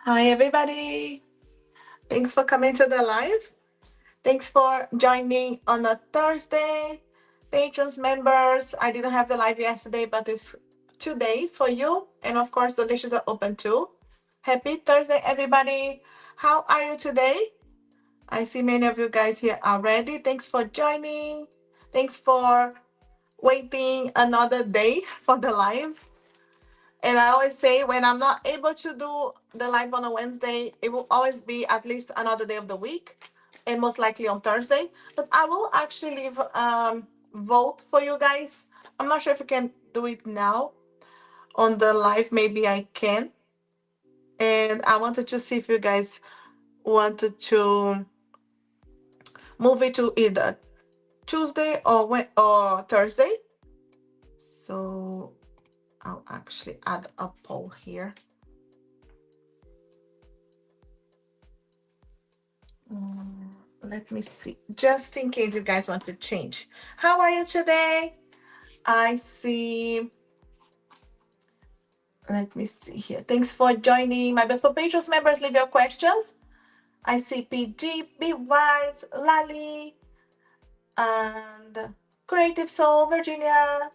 Hi, everybody. Thanks for coming to the live. Thanks for joining on a Thursday. Patrons, members, I didn't have the live yesterday, but it's today for you. And of course, donations are open too. Happy Thursday, everybody. How are you today? I see many of you guys here already. Thanks for joining. Thanks for waiting another day for the live. And I always say when I'm not able to do the live on a Wednesday, it will always be at least another day of the week, and most likely on Thursday. But I will actually leave vote for you guys. I'm not sure if you can do it now on the live. Maybe I can. And I wanted to see if you guys wanted to move it to either Tuesday or Thursday. So I'll actually add a poll here. Let me see, just in case you guys want to change. How are you today? I see. Let me see here. Thanks for joining. My for Patrons members, leave your questions. I see PG, Be Wise, Lali, and Creative Soul, Virginia,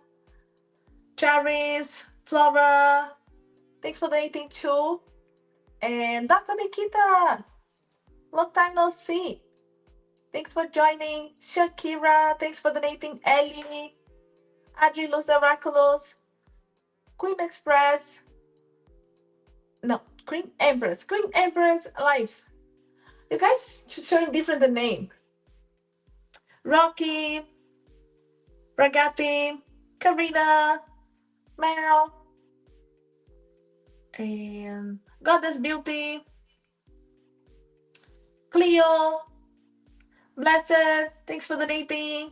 Charis, Flora. Thanks for donating too. And Dr. Nikita. Long time no see. Thanks for joining. Shakira, thanks for donating. Ellie, Adri Los Oraculos, Queen Express. No, Queen Empress. Queen Empress Life. You guys showing different the name. Rocky, Ragati, Karina, Mel, and Goddess Beauty, Cleo, Blessed. Thanks for donating.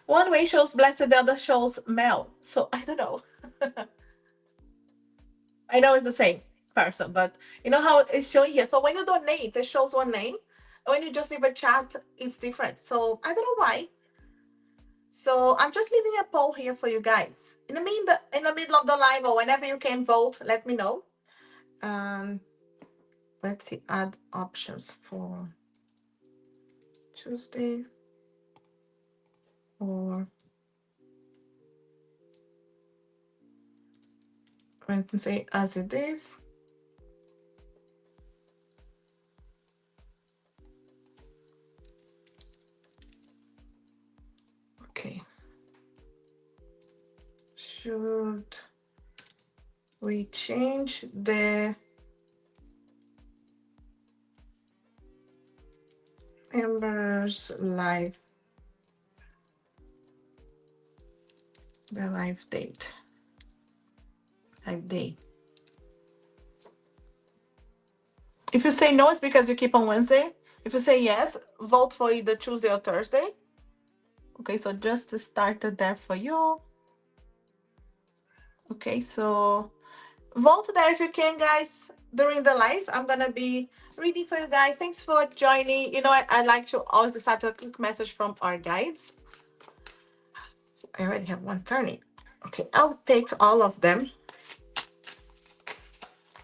One way shows Blessed, the other shows Mel. So I don't know. I know it's the same person, but you know how it's showing here. So when you donate, it shows one name. When you just leave a chat, it's different. So I don't know why. So I'm just leaving a poll here for you guys. In the middle of the live or whenever you can vote, let me know. Let's see, add options for Tuesday or I can say as it is. Okay. Should we change the members live, the live date, live day? If you say no, it's because you keep on Wednesday. If you say yes, vote for either Tuesday or Thursday. Okay, so just to start it there for you. Okay, so vote there if you can, guys, during the live. I'm gonna be reading for you guys. Thanks for joining. You know, I like to always start a quick message from our guides. I already have one turning. Okay, I'll take all of them.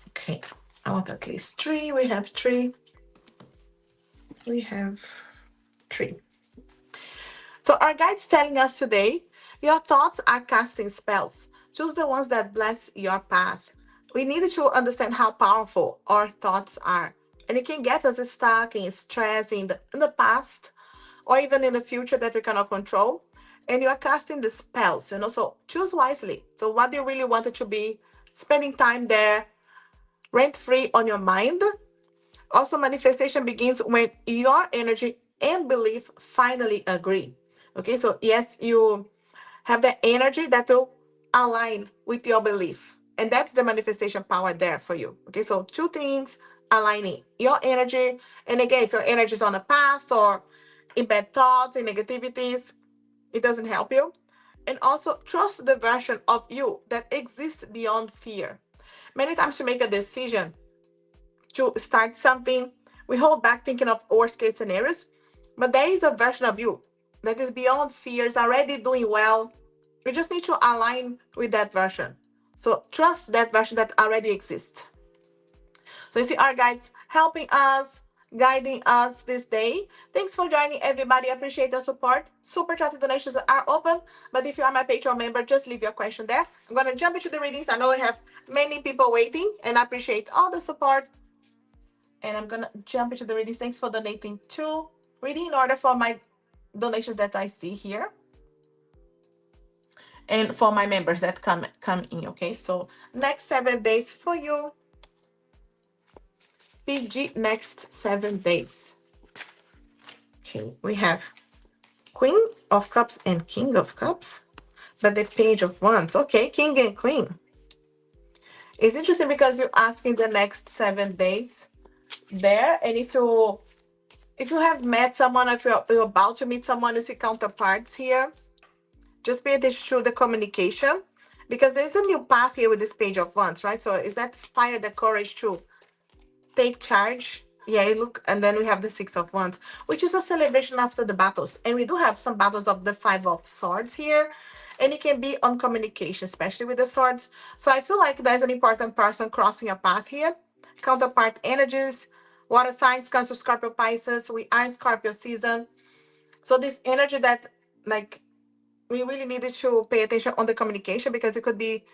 Okay, I want at least 3. We have 3. We have 3. So our guide's telling us today, your thoughts are casting spells. Choose the ones that bless your path. We need to understand how powerful our thoughts are. And it can get us stuck in stress in the past or even in the future that we cannot control. And you are casting the spells, so choose wisely. So what do you really want it to be? Spending time there, rent-free on your mind. Also, manifestation begins when your energy and belief finally agree. Okay, so yes, you have the energy that will align with your belief. And that's the manifestation power there for you. Okay, so 2 things aligning your energy. And again, if your energy is on a path or in bad thoughts and negativities, it doesn't help you. And also trust the version of you that exists beyond fear. Many times to make a decision to start something, we hold back thinking of worst case scenarios, but there is a version of you that is beyond fears, already doing well. You just need to align with that version. So trust that version that already exists. So you see our guides helping us, guiding us this day. Thanks for joining, everybody. Appreciate the support. Super chat donations are open, but if you are my Patreon member, just leave your question there. I'm gonna jump into the readings. I know I have many people waiting, and I appreciate all the support. And I'm gonna jump into the readings. Thanks for donating to reading in order for my donations that I see here, and for my members that come in. Okay, so next 7 days for you, PG. Next 7 days. Okay, we have Queen of Cups and King of Cups, but the Page of Wands. Okay, King and Queen. It's interesting because you're asking the next 7 days there, and if you have met someone, if you're about to meet someone, you see counterparts here. Just pay attention to the communication, because there's a new path here with this Page of Wands, right? So is that fire, the courage to take charge? Yeah, look, and then we have the Six of Wands, which is a celebration after the battles. And we do have some battles of the Five of Swords here. And it can be on communication, especially with the swords. So I feel like there's an important person crossing a path here. Counterpart energies, water signs, Cancer, Scorpio, Pisces. We are in Scorpio season. So this energy that, like, we really needed to pay attention on the communication, because it could be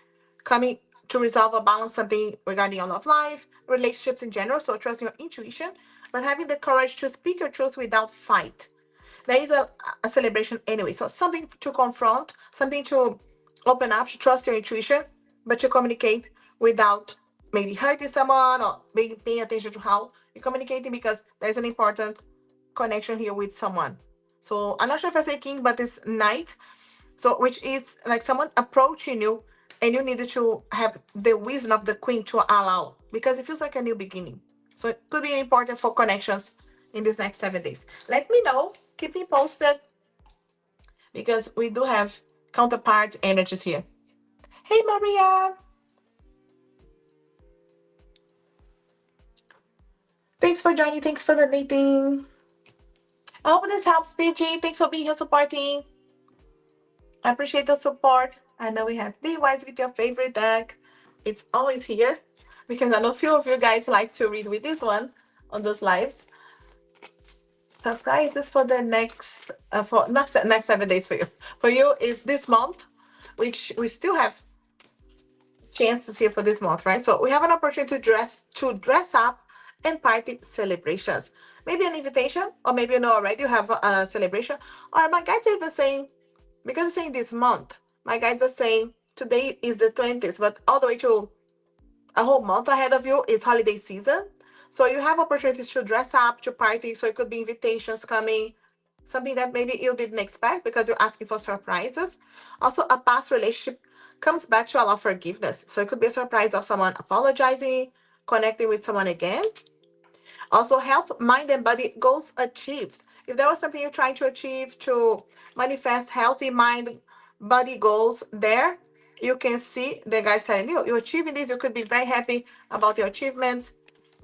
coming to resolve or balance something regarding your love life, relationships in general. So trusting your intuition, but having the courage to speak your truth without fight. There is a celebration anyway. So something to confront, something to open up, to trust your intuition, but to communicate without maybe hurting someone, or maybe paying attention to how you're communicating, because there's an important connection here with someone. So I'm not sure if I say king, but it's knight. So, which is like someone approaching you, and you needed to have the wisdom of the queen to allow, because it feels like a new beginning. So it could be important for connections in these next 7 days. Let me know. Keep me posted, because we do have counterpart energies here. Hey, Maria. Thanks for joining. Thanks for donating. I hope this helps, PG. Thanks for being here supporting. I appreciate the support. I know we have Be Wise with your favorite deck. It's always here, because I know a few of you guys like to read with this one on those lives. Surprises for the next 7 days for you. For you is this month, which we still have chances here for this month, right? So we have an opportunity to dress up and party celebrations. Maybe an invitation, or maybe you know already you have a celebration. Or my guides are even saying, because you're saying this month, my guides are saying today is the 20th, but all the way to a whole month ahead of you is holiday season. So you have opportunities to dress up, to party. So it could be invitations coming, something that maybe you didn't expect because you're asking for surprises. Also, a past relationship comes back to allow forgiveness. So it could be a surprise of someone apologizing, connecting with someone again. Also, health, mind, and body goals achieved. If there was something you're trying to achieve, to manifest healthy mind, body goals there, you can see the guide telling you, you're achieving this. You could be very happy about your achievements.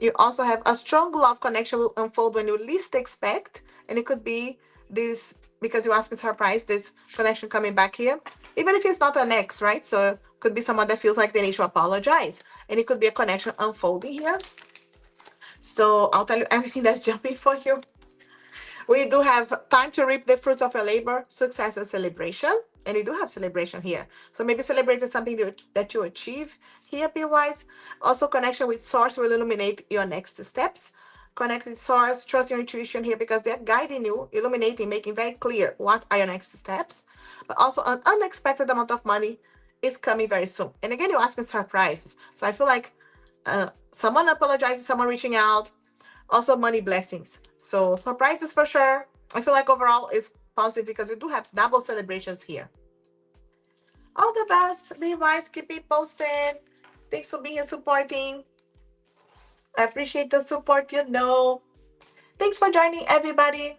You also have a strong love connection will unfold when you least expect. And it could be this, because you asked me surprise, this connection coming back here. Even if it's not an ex, right? So it could be someone that feels like they need to apologize. And it could be a connection unfolding here. So I'll tell you everything that's jumping for you. We do have time to reap the fruits of your labor, success, and celebration. And we do have celebration here. So maybe celebrating something that you achieve here, be wise. Also, connection with source will illuminate your next steps. Connect with source, trust your intuition here, because they're guiding you, illuminating, making very clear what are your next steps. But also, an unexpected amount of money is coming very soon. And again, you're asking surprises. So I feel like someone apologizing, someone reaching out, also money blessings. So surprises for sure. I feel like overall is positive, because we do have double celebrations here. All the best. Be wise. Keep me posted. Thanks for being here supporting. I appreciate the support, you know. Thanks for joining, everybody.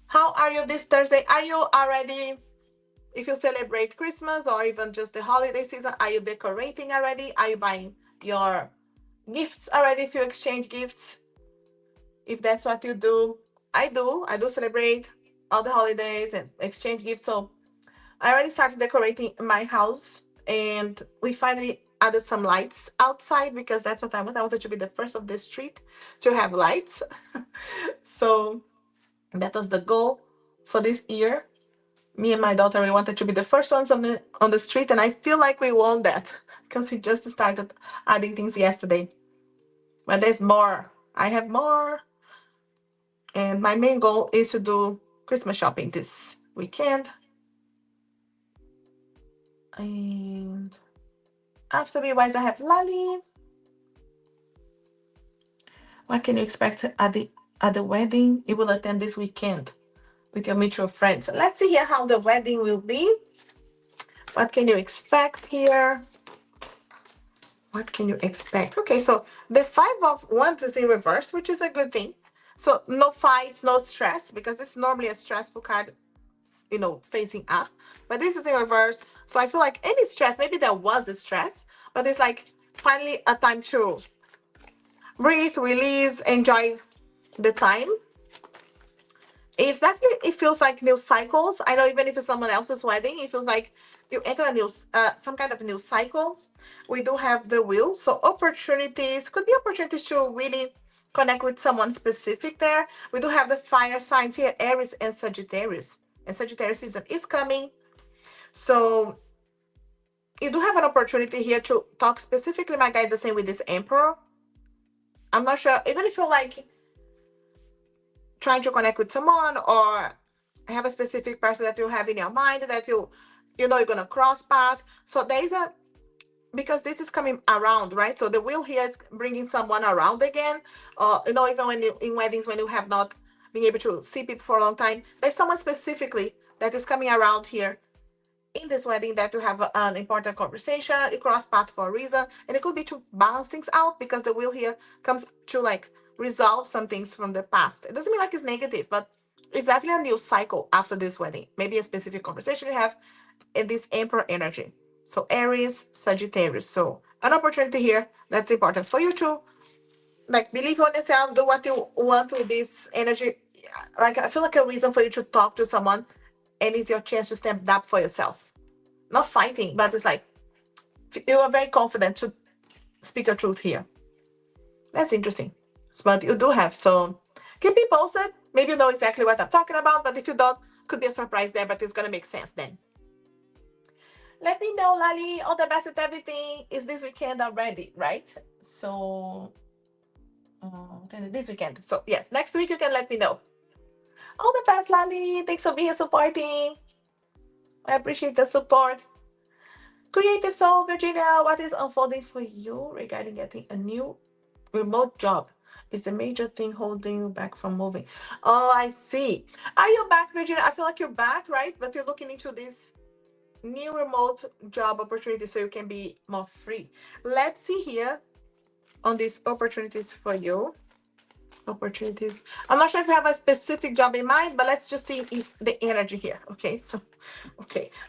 How are you this Thursday? Are you already, if you celebrate Christmas or even just the holiday season, are you decorating already? Are you buying your gifts already if you exchange gifts? If that's what you do, I do celebrate all the holidays and exchange gifts. So I already started decorating my house, and we finally added some lights outside because that's what I want. I wanted to be the first of the street to have lights. So that was the goal for this year. Me and my daughter, we wanted to be the first ones on the street, and I feel like we won that because we just started adding things yesterday. But there's more. I have more, and my main goal is to do Christmas shopping this weekend. And after me, wise, I have Lali. What can you expect at the wedding you will attend this weekend with your mutual friends? Let's see here how the wedding will be. What can you expect here? What can you expect? Okay, so the Five of Wands is in reverse, which is a good thing. So no fights, no stress, because it's normally a stressful card, facing up. But this is in reverse. So I feel like any stress, maybe there was a stress, but it's like finally a time to breathe, release, enjoy the time. It's definitely, it feels like new cycles. I know even if it's someone else's wedding, it feels like you enter a new, some kind of new cycle. We do have the wheel, so opportunities could be opportunities to really connect with someone specific there. We do have the fire signs here, Aries and Sagittarius. And Sagittarius season is coming. So you do have an opportunity here to talk specifically, my guys are saying, with this Emperor. I'm not sure, even if you're like trying to connect with someone or have a specific person that you have in your mind that you're gonna cross path. So there is a, because this is coming around, right? So the wheel here is bringing someone around again. Even when you in weddings, when you have not been able to see people for a long time, there's someone specifically that is coming around here in this wedding that you have an important conversation. You cross path for a reason, and it could be to balance things out because the wheel here comes to like resolve some things from the past. It doesn't mean like it's negative, but it's definitely a new cycle after this wedding. Maybe a specific conversation you have in this Emperor energy. So Aries, Sagittarius. So an opportunity here that's important for you to like believe on yourself, do what you want with this energy. Like I feel like a reason for you to talk to someone, and it's your chance to stand up for yourself. Not fighting, but it's like you are very confident to speak your truth here. That's interesting. But you do have, so keep me posted. Maybe you know exactly what I'm talking about, but if you don't, could be a surprise there, but it's gonna make sense then. Let me know, Lali. All the best with everything. Is this weekend already, right? So this weekend. So yes, next week you can let me know. All the best, Lali. Thanks for being supporting. I appreciate the support. Creative Soul, Virginia, what is unfolding for you regarding getting a new remote job? Is the major thing holding you back from moving? Oh, I see. Are you back, Virginia? I feel like you're back, right? But you're looking into this new remote job opportunity so you can be more free. Let's see here on these opportunities for you. Opportunities. I'm not sure if you have a specific job in mind, but let's just see if the energy here. Okay,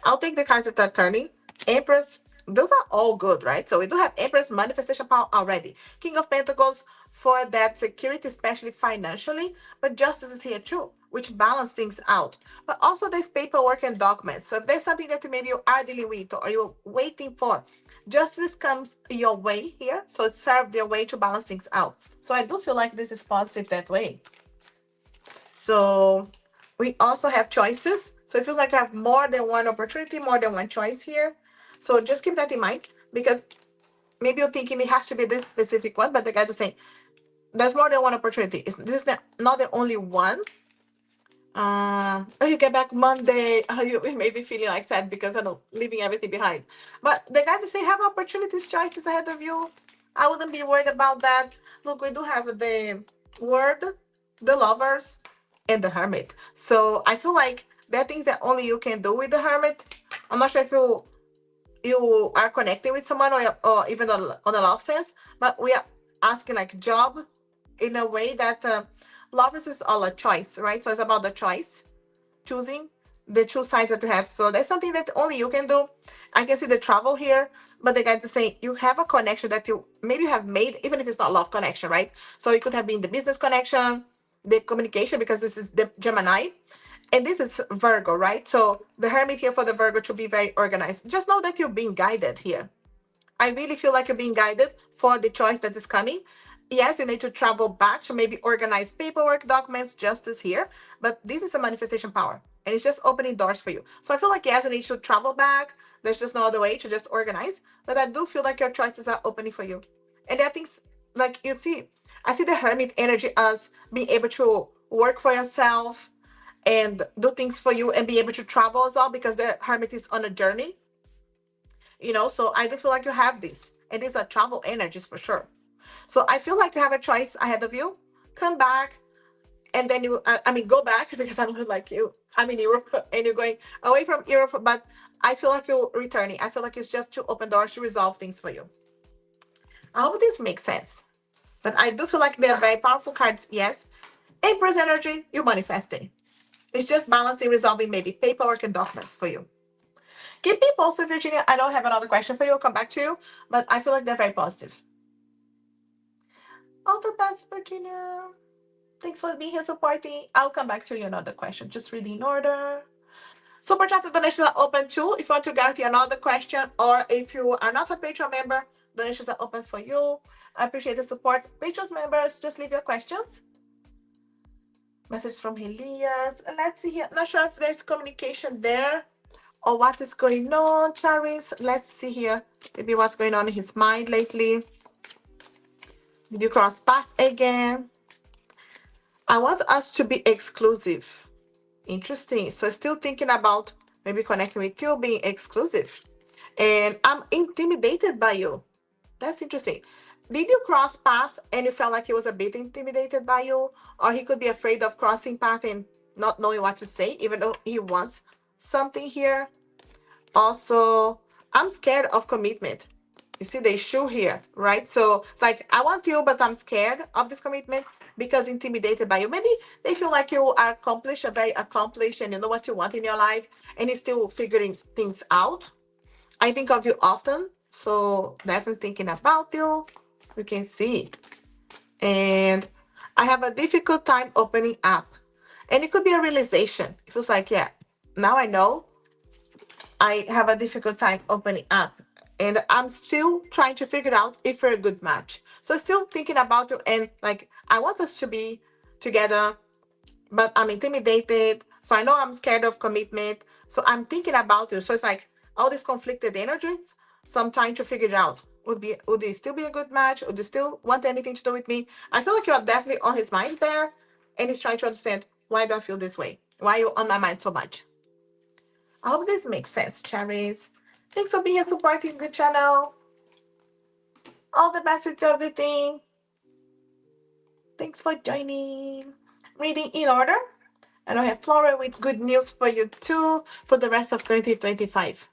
I'll take the cards that are turning. Empress, those are all good, right? So we do have Empress, manifestation power already. King of Pentacles for that security, especially financially, but justice is here too, which balance things out. But also there's paperwork and documents. So if there's something that maybe you are dealing with or you're waiting for, justice comes your way here. So it served their way to balance things out. So I do feel like this is positive that way. So we also have choices. So it feels like I have more than one opportunity, more than one choice here. So just keep that in mind because maybe you're thinking it has to be this specific one, but the guys are saying there's more than one opportunity. This is not the only one. Oh, you get back Monday. Oh, you may be feeling like sad because I'm leaving everything behind. But the guys that say have opportunities, choices ahead of you. I wouldn't be worried about that. Look, we do have the word, the lovers, and the hermit. So I feel like there are things that only you can do with the hermit. I'm not sure if you are connecting with someone or even on a love sense, but we are asking like job in a way that lovers is all a choice, right? So it's about the choice, choosing the two sides that you have. So that's something that only you can do. I can see the travel here, but the guys are saying you have a connection that you maybe you have made, even if it's not love connection, right? So it could have been the business connection, the communication, because this is the Gemini. And this is Virgo, right? So the hermit here for the Virgo to be very organized. Just know that you're being guided here. I really feel like you're being guided for the choice that is coming. Yes, you need to travel back to maybe organize paperwork, documents, justice here, but this is a manifestation power and it's just opening doors for you. So I feel like, yes, you need to travel back. There's just no other way to just organize, but I do feel like your choices are opening for you. And I think, like you see, I see the hermit energy as being able to work for yourself and do things for you and be able to travel as well because the hermit is on a journey, so I do feel like you have this, and these are travel energies for sure. So I feel like you have a choice ahead of you. Come back, and then I mean, go back because I don't like you. I'm in Europe, and you're going away from Europe, but I feel like you're returning. I feel like it's just to open doors to resolve things for you. I hope this makes sense. But I do feel like they're very powerful cards, yes. Empress energy, you're manifesting. It's just balancing, resolving maybe paperwork and documents for you. Keep me posted, Virginia. I don't have another question for you. I'll come back to you, but I feel like they're very positive. All the best, Virginia. Thanks for being here supporting. I'll come back to you another question. Just reading in order. Super chat donations are open too. If you want to guarantee another question, or if you are not a Patreon member, donations are open for you. I appreciate the support. Patreon members, just leave your questions. Message from Elias. Let's see here. Not sure if there's communication there or what is going on, Charis. Let's see here. Maybe what's going on in his mind lately. Did you cross path again? I want us to be exclusive. Interesting. So still thinking about maybe connecting with you, being exclusive. And I'm intimidated by you. That's interesting. Did you cross path and you felt like he was a bit intimidated by you? Or he could be afraid of crossing path and not knowing what to say, even though he wants something here? Also, I'm scared of commitment. You see the issue here, right? So it's like, I want you, but I'm scared of this commitment because intimidated by you. Maybe they feel like you are accomplished, very accomplished, and you know what you want in your life, and he's still figuring things out. I think of you often, so definitely thinking about you. You can see. And I have a difficult time opening up. And it could be a realization. It feels like, yeah, now I know I have a difficult time opening up. And I'm still trying to figure out if we're a good match. So still thinking about you, and like I want us to be together, but I'm intimidated. So I know I'm scared of commitment. So I'm thinking about you. So it's like all these conflicted energies. So I'm trying to figure it out. Would it still be a good match? Would you still want anything to do with me? I feel like you are definitely on his mind there, and he's trying to understand, why do I feel this way? Why are you on my mind so much? I hope this makes sense, Cherries. Thanks for being here supporting the channel. All the best with everything. Thanks for joining. Reading in order. And I have Flora with good news for you too for the rest of 2025.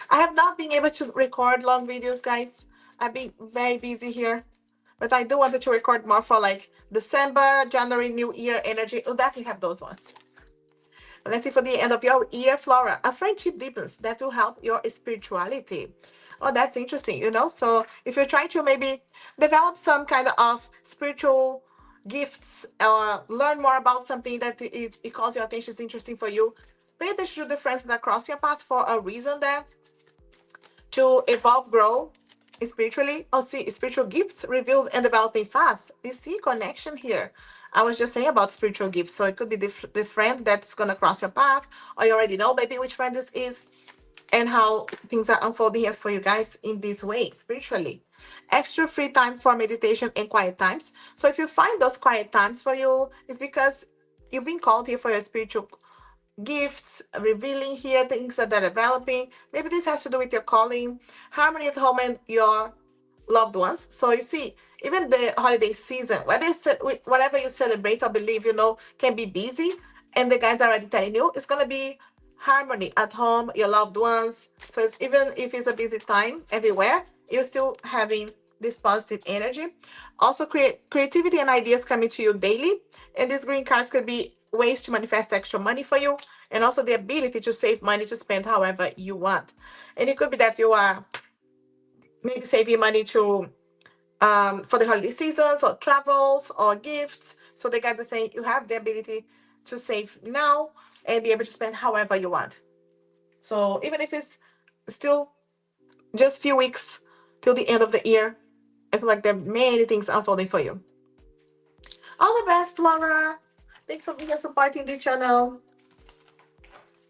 I have not been able to record long videos, guys. I've been very busy here. But I do want to record more for like December, January, New Year energy. We'll definitely have those ones. Let's see, for the end of your year, Flora, a friendship deepens that will help your spirituality. Oh, that's interesting, So if you're trying to maybe develop some kind of spiritual gifts or learn more about something that it calls your attention, is interesting for you, pay attention to the friends that cross your path for a reason there to evolve, grow spiritually. Oh, see, spiritual gifts revealed and developing fast. You see connection here. I was just saying about spiritual gifts. So it could be the friend that's going to cross your path, or you already know maybe which friend this is, and how things are unfolding here for you guys in this way, spiritually. Extra free time for meditation and quiet times. So if you find those quiet times for you, it's because you've been called here for your spiritual gifts, revealing here things that are developing. Maybe this has to do with your calling, harmony at home, and your loved ones. So you see, even the holiday season, whatever you celebrate or believe, can be busy. And the guys are already telling you it's gonna be harmony at home, your loved ones. So even if it's a busy time everywhere, you're still having this positive energy. Also, creativity and ideas coming to you daily. And these green cards could be ways to manifest extra money for you, and also the ability to save money to spend however you want. And it could be that you are maybe saving money to for the holiday seasons or travels or gifts. So the guys are saying you have the ability to save now and be able to spend however you want. So even if it's still just few weeks till the end of the year. I feel like there are many things unfolding for you. All the best, Flora. Thanks for being supporting the channel.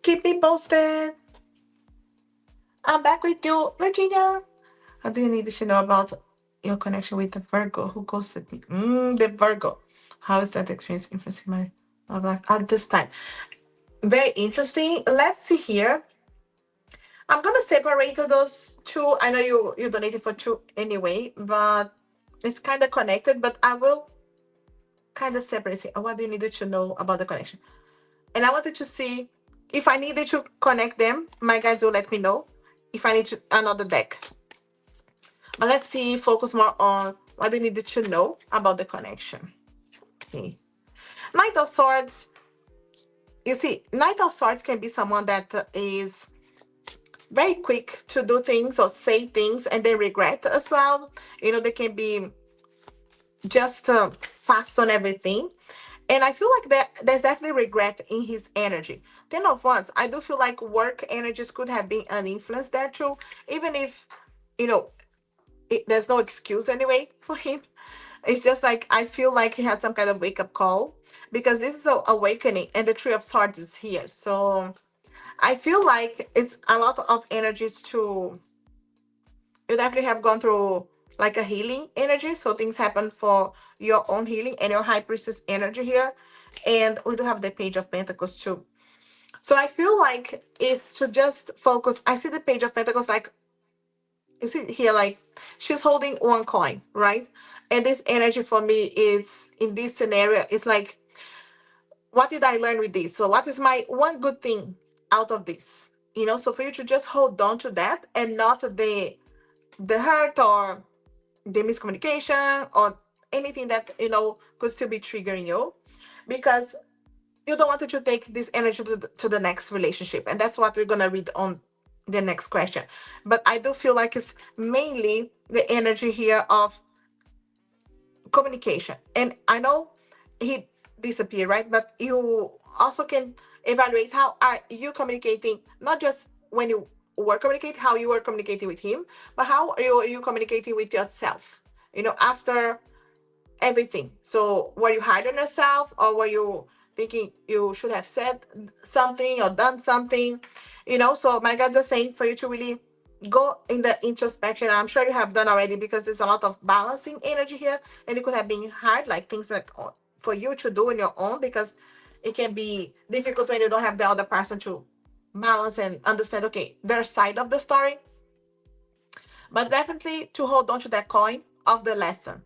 Keep me posted. I'm back with you, Virginia. How do you need to know about your connection with the Virgo who ghosted me? The Virgo. How is that experience influencing my love life at this time? Very interesting. Let's see here. I'm gonna separate those two. I know you donated for two anyway, but it's kind of connected. But I will kind of separate it. What do you need to know about the connection? And I wanted to see if I needed to connect them. My guides will let me know if I need to another deck. But let's see, focus more on what they needed to know about the connection. Okay. Knight of Swords. You see, Knight of Swords can be someone that is very quick to do things or say things and they regret as well. They can be just fast on everything. And I feel like there's definitely regret in his energy. 10 of Wands, I do feel like work energies could have been an influence there too. Even if, you know, there's no excuse anyway for him. It's just like I feel like he had some kind of wake up call because this is a awakening and the Three of Swords is here. So I feel like it's a lot of energies to you definitely have gone through like a healing energy. So things happen for your own healing and your High Priestess energy here. And we do have the Page of Pentacles too. So I feel like it's to just focus. I see the Page of Pentacles like you see here, like she's holding one coin, right? And this energy for me is in this scenario, it's like, what did I learn with this? So what is my one good thing out of this? So for you to just hold on to that and not the hurt or the miscommunication or anything that could still be triggering you, because you don't want it to take this energy to the next relationship. And that's what we're going to read on the next question. But I do feel like it's mainly the energy here of communication. And I know he disappeared, right? But you also can evaluate how are you communicating, not just when you were communicating, how you were communicating with him, but how are you communicating with yourself, after everything. So were you hard on yourself, or were you thinking you should have said something or done something? So my guides are saying for you to really go in the introspection. I'm sure you have done already, because there's a lot of balancing energy here, and it could have been hard, like things like for you to do on your own, because it can be difficult when you don't have the other person to balance and understand, okay, their side of the story. But definitely to hold on to that coin of the lesson.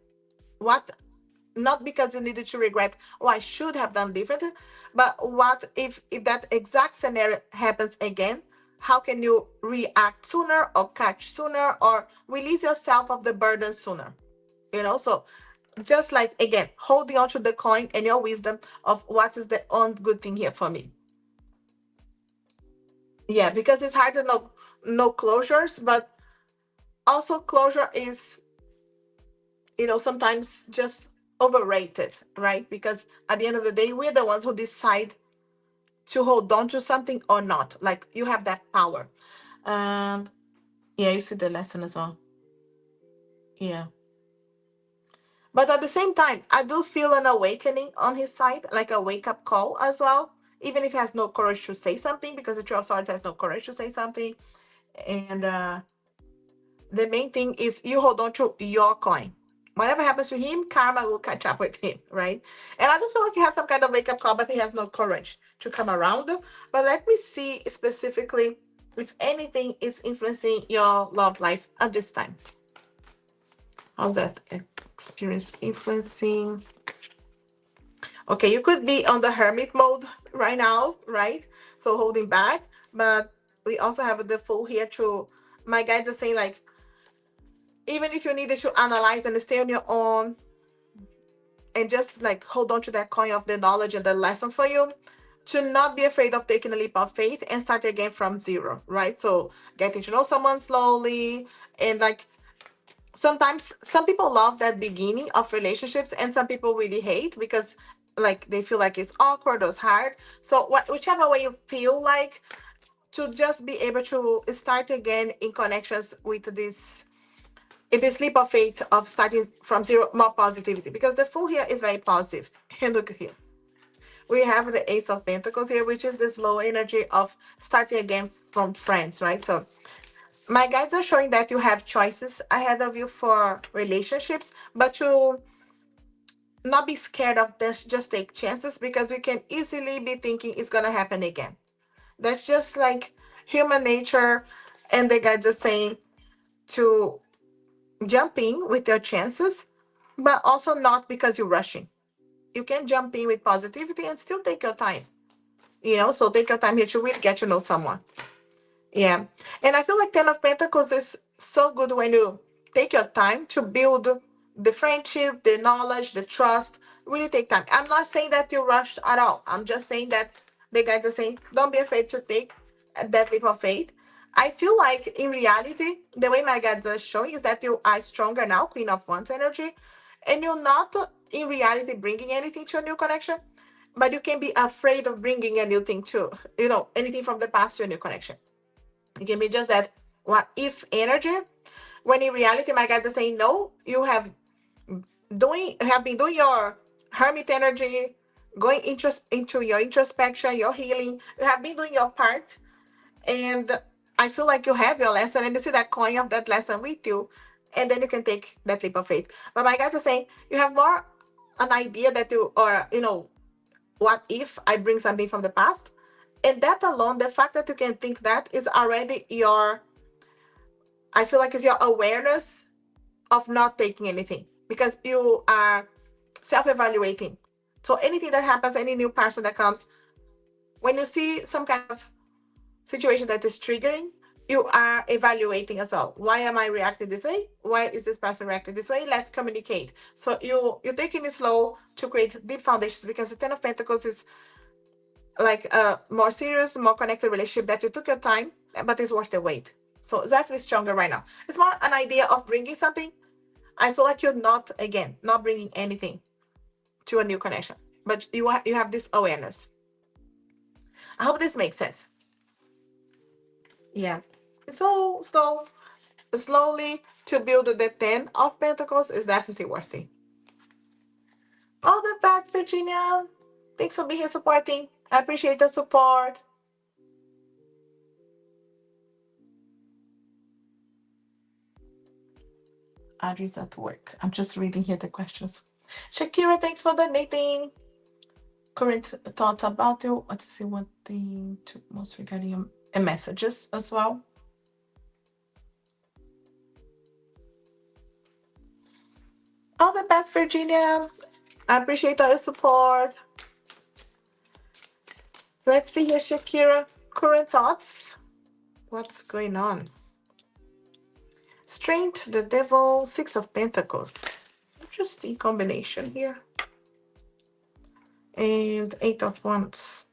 What, not because you needed to regret, oh, I should have done differently, but what if that exact scenario happens again? How can you react sooner, or catch sooner, or release yourself of the burden sooner? So just like, again, holding on to the coin and your wisdom of what is the own good thing here for me. Yeah, because it's hard to know closures, but also closure is sometimes just overrated, right? Because at the end of the day, we're the ones who decide to hold on to something or not. Like, you have that power. And yeah, you see the lesson as well. Yeah. But at the same time, I do feel an awakening on his side, like a wake up call as well. Even if he has no courage to say something, because the Two of Swords has no courage to say something. And the main thing is you hold on to your coin. Whatever happens to him, karma will catch up with him, right? And I just feel like he has some kind of wake up call, but he has no courage to come around. But let me see specifically if anything is influencing your love life at this time. How's that experience influencing? Okay, you could be on the hermit mode right now, right? So holding back, but we also have the Fool here too. My guides are saying, like, even if you needed to analyze and stay on your own and just like hold on to that coin of the knowledge and the lesson for you, to not be afraid of taking a leap of faith and start again from zero, right? So getting to know someone slowly, and like sometimes some people love that beginning of relationships and some people really hate because like they feel like it's awkward or it's hard. So whichever way you feel like, to just be able to start again in connections with this If this leap of faith of starting from zero, more positivity, because the Fool here is very positive. And look here, we have the Ace of Pentacles here, which is this low energy of starting again from friends, right? So my guides are showing that you have choices ahead of you for relationships, but to not be scared of this, just take chances, because we can easily be thinking it's gonna happen again. That's just like human nature, and the guides are saying to jump in with your chances, but also not because you're rushing. You can jump in with positivity and still take your time. So take your time here to really get to know someone. Yeah. And I feel like Ten of Pentacles is so good when you take your time to build the friendship, the knowledge, the trust. Really take time. I'm not saying that you rushed at all. I'm just saying that the guys are saying don't be afraid to take that leap of faith. I feel like in reality, the way my guides are showing is that you are stronger now, Queen of Wands energy, and you're not in reality bringing anything to a new connection, but you can be afraid of bringing a new thing to, anything from the past to a new connection. It can be just that what if energy, when in reality my guys are saying no, you have been doing your hermit energy, going into your introspection, your healing. You have been doing your part, and I feel like you have your lesson, and you see that coin of that lesson with you, and then you can take that leap of faith. But my guys are saying you have more an idea that what if I bring something from the past? And that alone, the fact that you can think that is already I feel like it's your awareness of not taking anything, because you are self-evaluating. So anything that happens, any new person that comes, when you see some kind of situation that is triggering, you are evaluating as well. Why am I reacting this way? Why is this person reacting this way? Let's communicate. So you're taking it slow to create deep foundations, because the Ten of Pentacles is like a more serious, more connected relationship that you took your time, but it's worth the wait. So it's definitely stronger right now. It's more an idea of bringing something. I feel like you're not, again, not bringing anything to a new connection, but you have this awareness. I hope this makes sense. Yeah. So slowly to build the 10 of Pentacles is definitely worthy. All the best, Virginia. Thanks for being here supporting. I appreciate the support. Audrey's at work. I'm just reading here the questions. Shakira, thanks for donating. Current thoughts about you. Let's see what the most regarding messages as well. All the best, Virginia. I appreciate all your support. Let's see here, Shakira. Current thoughts. What's going on? Strength, the Devil, Six of Pentacles. Interesting combination here. And Eight of Wands.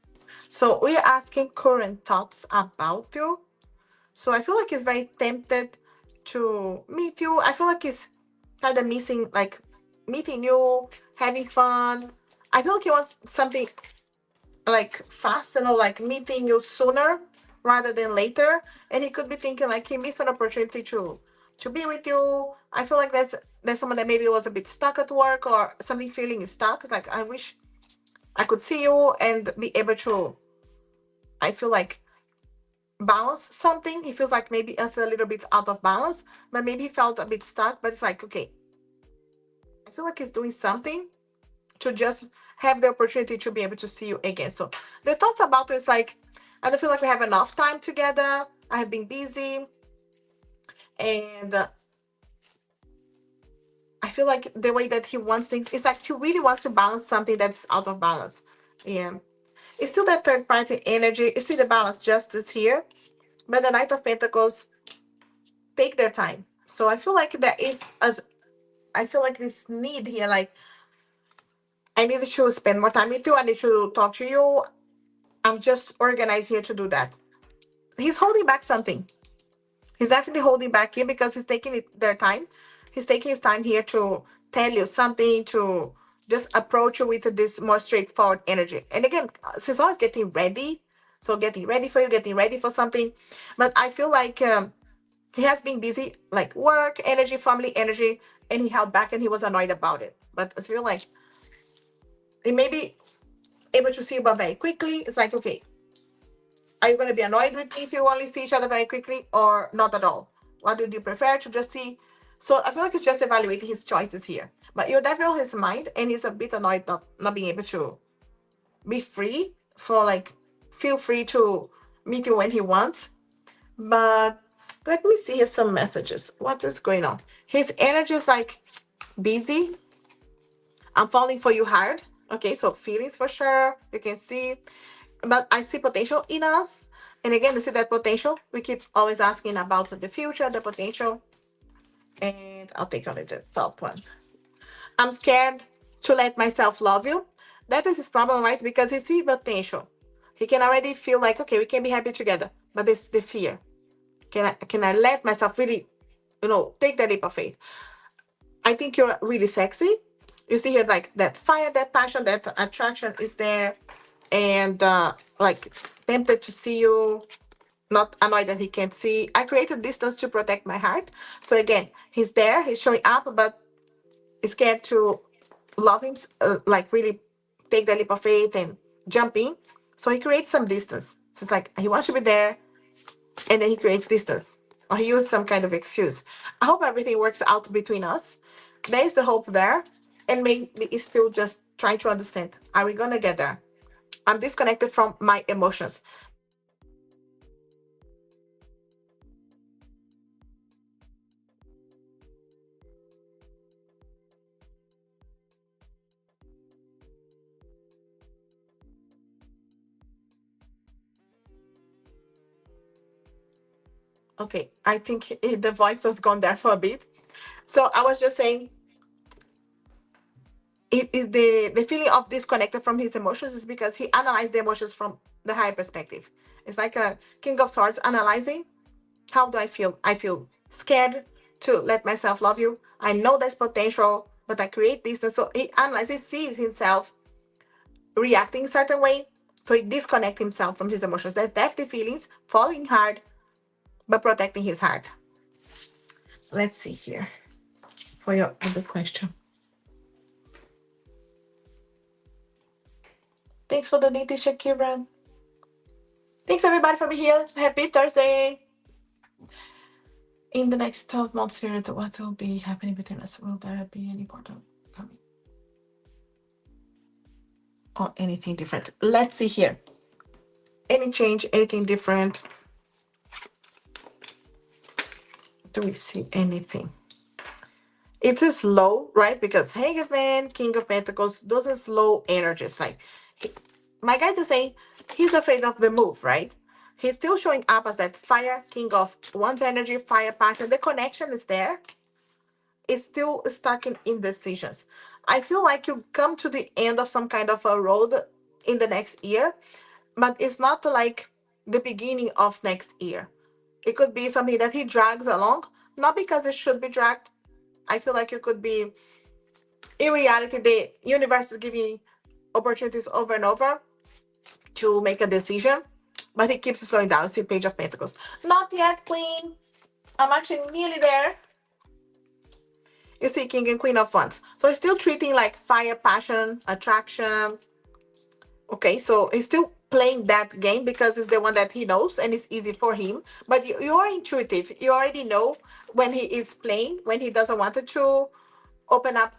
So we're asking current thoughts about you. So I feel like he's very tempted to meet you. I feel like he's kind of missing, like, meeting you, having fun. I feel like he wants something like fast, like meeting you sooner rather than later. And he could be thinking like he missed an opportunity to be with you. I feel like there's someone that maybe was a bit stuck at work or something, feeling stuck. It's like, I wish I could see you and be able to, I feel like, balance something. He feels like maybe it's a little bit out of balance, but maybe he felt a bit stuck. But it's like, okay, I feel like he's doing something to just have the opportunity to be able to see you again. So the thoughts about it is like, I don't feel like we have enough time together. I have been busy, and I feel like the way that he wants things is like he really wants to balance something that's out of balance. Yeah, it's still that third party energy. It's still the balance justice here, but the Knight of Pentacles take their time. So I feel like there is, as I feel like this need here, like, I need to spend more time with you. I need to talk to you. I'm just organized here to do that. He's holding back something. He's definitely holding back here because he's taking their time. He's taking his time here to tell you something, to just approach you with this more straightforward energy. And again, he's always getting ready. So getting ready for you, getting ready for something. But I feel like He has been busy, like work, energy, family, energy, and he held back and he was annoyed about it. But I feel like he may be able to see you but very quickly. It's like, okay, are you going to be annoyed with me if you only see each other very quickly or not at all? What would you prefer to just see? So I feel like it's just evaluating his choices here. But you're definitely his mind, and he's a bit annoyed not being able to be free for like, feel free to meet you when he wants. But let me see here some messages. What is going on? His energy is like busy. I'm falling for you hard. Okay, so feelings for sure. You can see, but I see potential in us. And again, to see that potential, we keep always asking about the future, the potential. And I'll take on the top one. I'm scared to let myself love you. That is his problem, right? Because he sees potential. He can already feel like, okay, we can be happy together. But this the fear. Can I let myself really, take that leap of faith? I think you're really sexy. You see here, like that fire, that passion, that attraction is there, and like tempted to see you. Not annoyed that he can't see. I created distance to protect my heart. So again, he's there, he's showing up, but scared to love him, like really take the leap of faith and jump in. So he creates some distance. So it's like he wants to be there, and then he creates distance. Or he uses some kind of excuse. I hope everything works out between us. There is the hope there. And maybe it's still just trying to understand. Are we gonna get there? I'm disconnected from my emotions. Because he has been busy work, family, energy, and I feel like okay, I think the voice has gone there for a bit. So I was just saying, it is the feeling of disconnected from his emotions is because he analyzed the emotions from the higher perspective. It's like a king of swords analyzing. How do I feel? I feel scared to let myself love you. I know there's potential, but I create distance. So he analyzes, sees himself reacting a certain way. So he disconnects himself from his emotions. There's definitely feelings, falling hard, but protecting his heart. Let's see here for your other question. Thanks for the donating, Shakira. Thanks everybody for being here. Happy Thursday. In the next 12 months period, what will be happening between us? Will there be any portal coming? Or anything different? Let's see here. Any change, anything different? Do we see anything? It is slow, right? Because Hanged Man, King of Pentacles, those are slow energies. Like, my guys are saying he's afraid of the move, right? He's still showing up as that fire, King of One's energy, fire passion. The connection is there. It's still stuck in indecisions. I feel like you come to the end of some kind of a road in the next year, but it's not like the beginning of next year. It could be something that he drags along, not because it should be dragged. I feel like it could be, in reality, the universe is giving opportunities over and over to make a decision, but he keeps slowing down. See, Page of Pentacles. Not yet, Queen. I'm actually nearly there. You see King and Queen of Wands. So he's still treating like fire, passion, attraction. Okay, so he's still playing that game because it's the one that he knows and it's easy for him. But you are intuitive. You already know when he is playing, when he doesn't want to open up,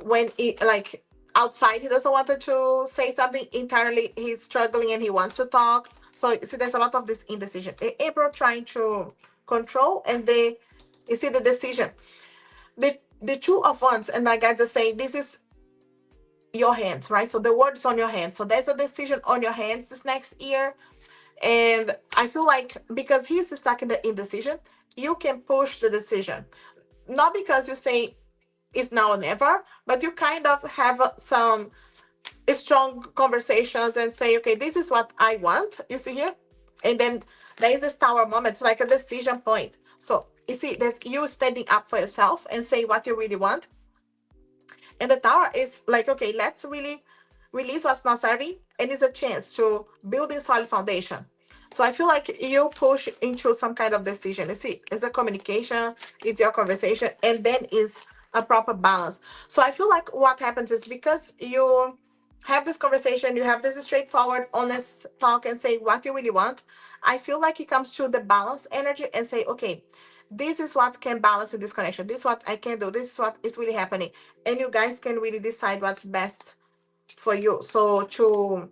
when he like outside he doesn't want to say something, internally he's struggling and he wants to talk. So you see there's a lot of this indecision. April trying to control, and you see the decision. The two of wands, and like I just say, this is your hands, right? So the word is on your hands. So there's a decision on your hands this next year. And I feel like because he's stuck in the indecision, you can push the decision. Not because you say it's now or never, but you kind of have some strong conversations and say, okay, this is what I want. You see here? And then there is this tower moment. It's like a decision point. So you see, there's you standing up for yourself and say what you really want. And the tower is like, okay, let's really release what's not serving, and it's a chance to build a solid foundation. So I feel like you push into some kind of decision. You see, it's a communication, it's your conversation, and then is a proper balance. So I feel like what happens is because you have this conversation, you have this straightforward, honest talk and say what you really want. I feel like it comes to the balance energy and say, okay, this is what can balance in this connection. This is what I can do. This is what is really happening. And you guys can really decide what's best for you. So to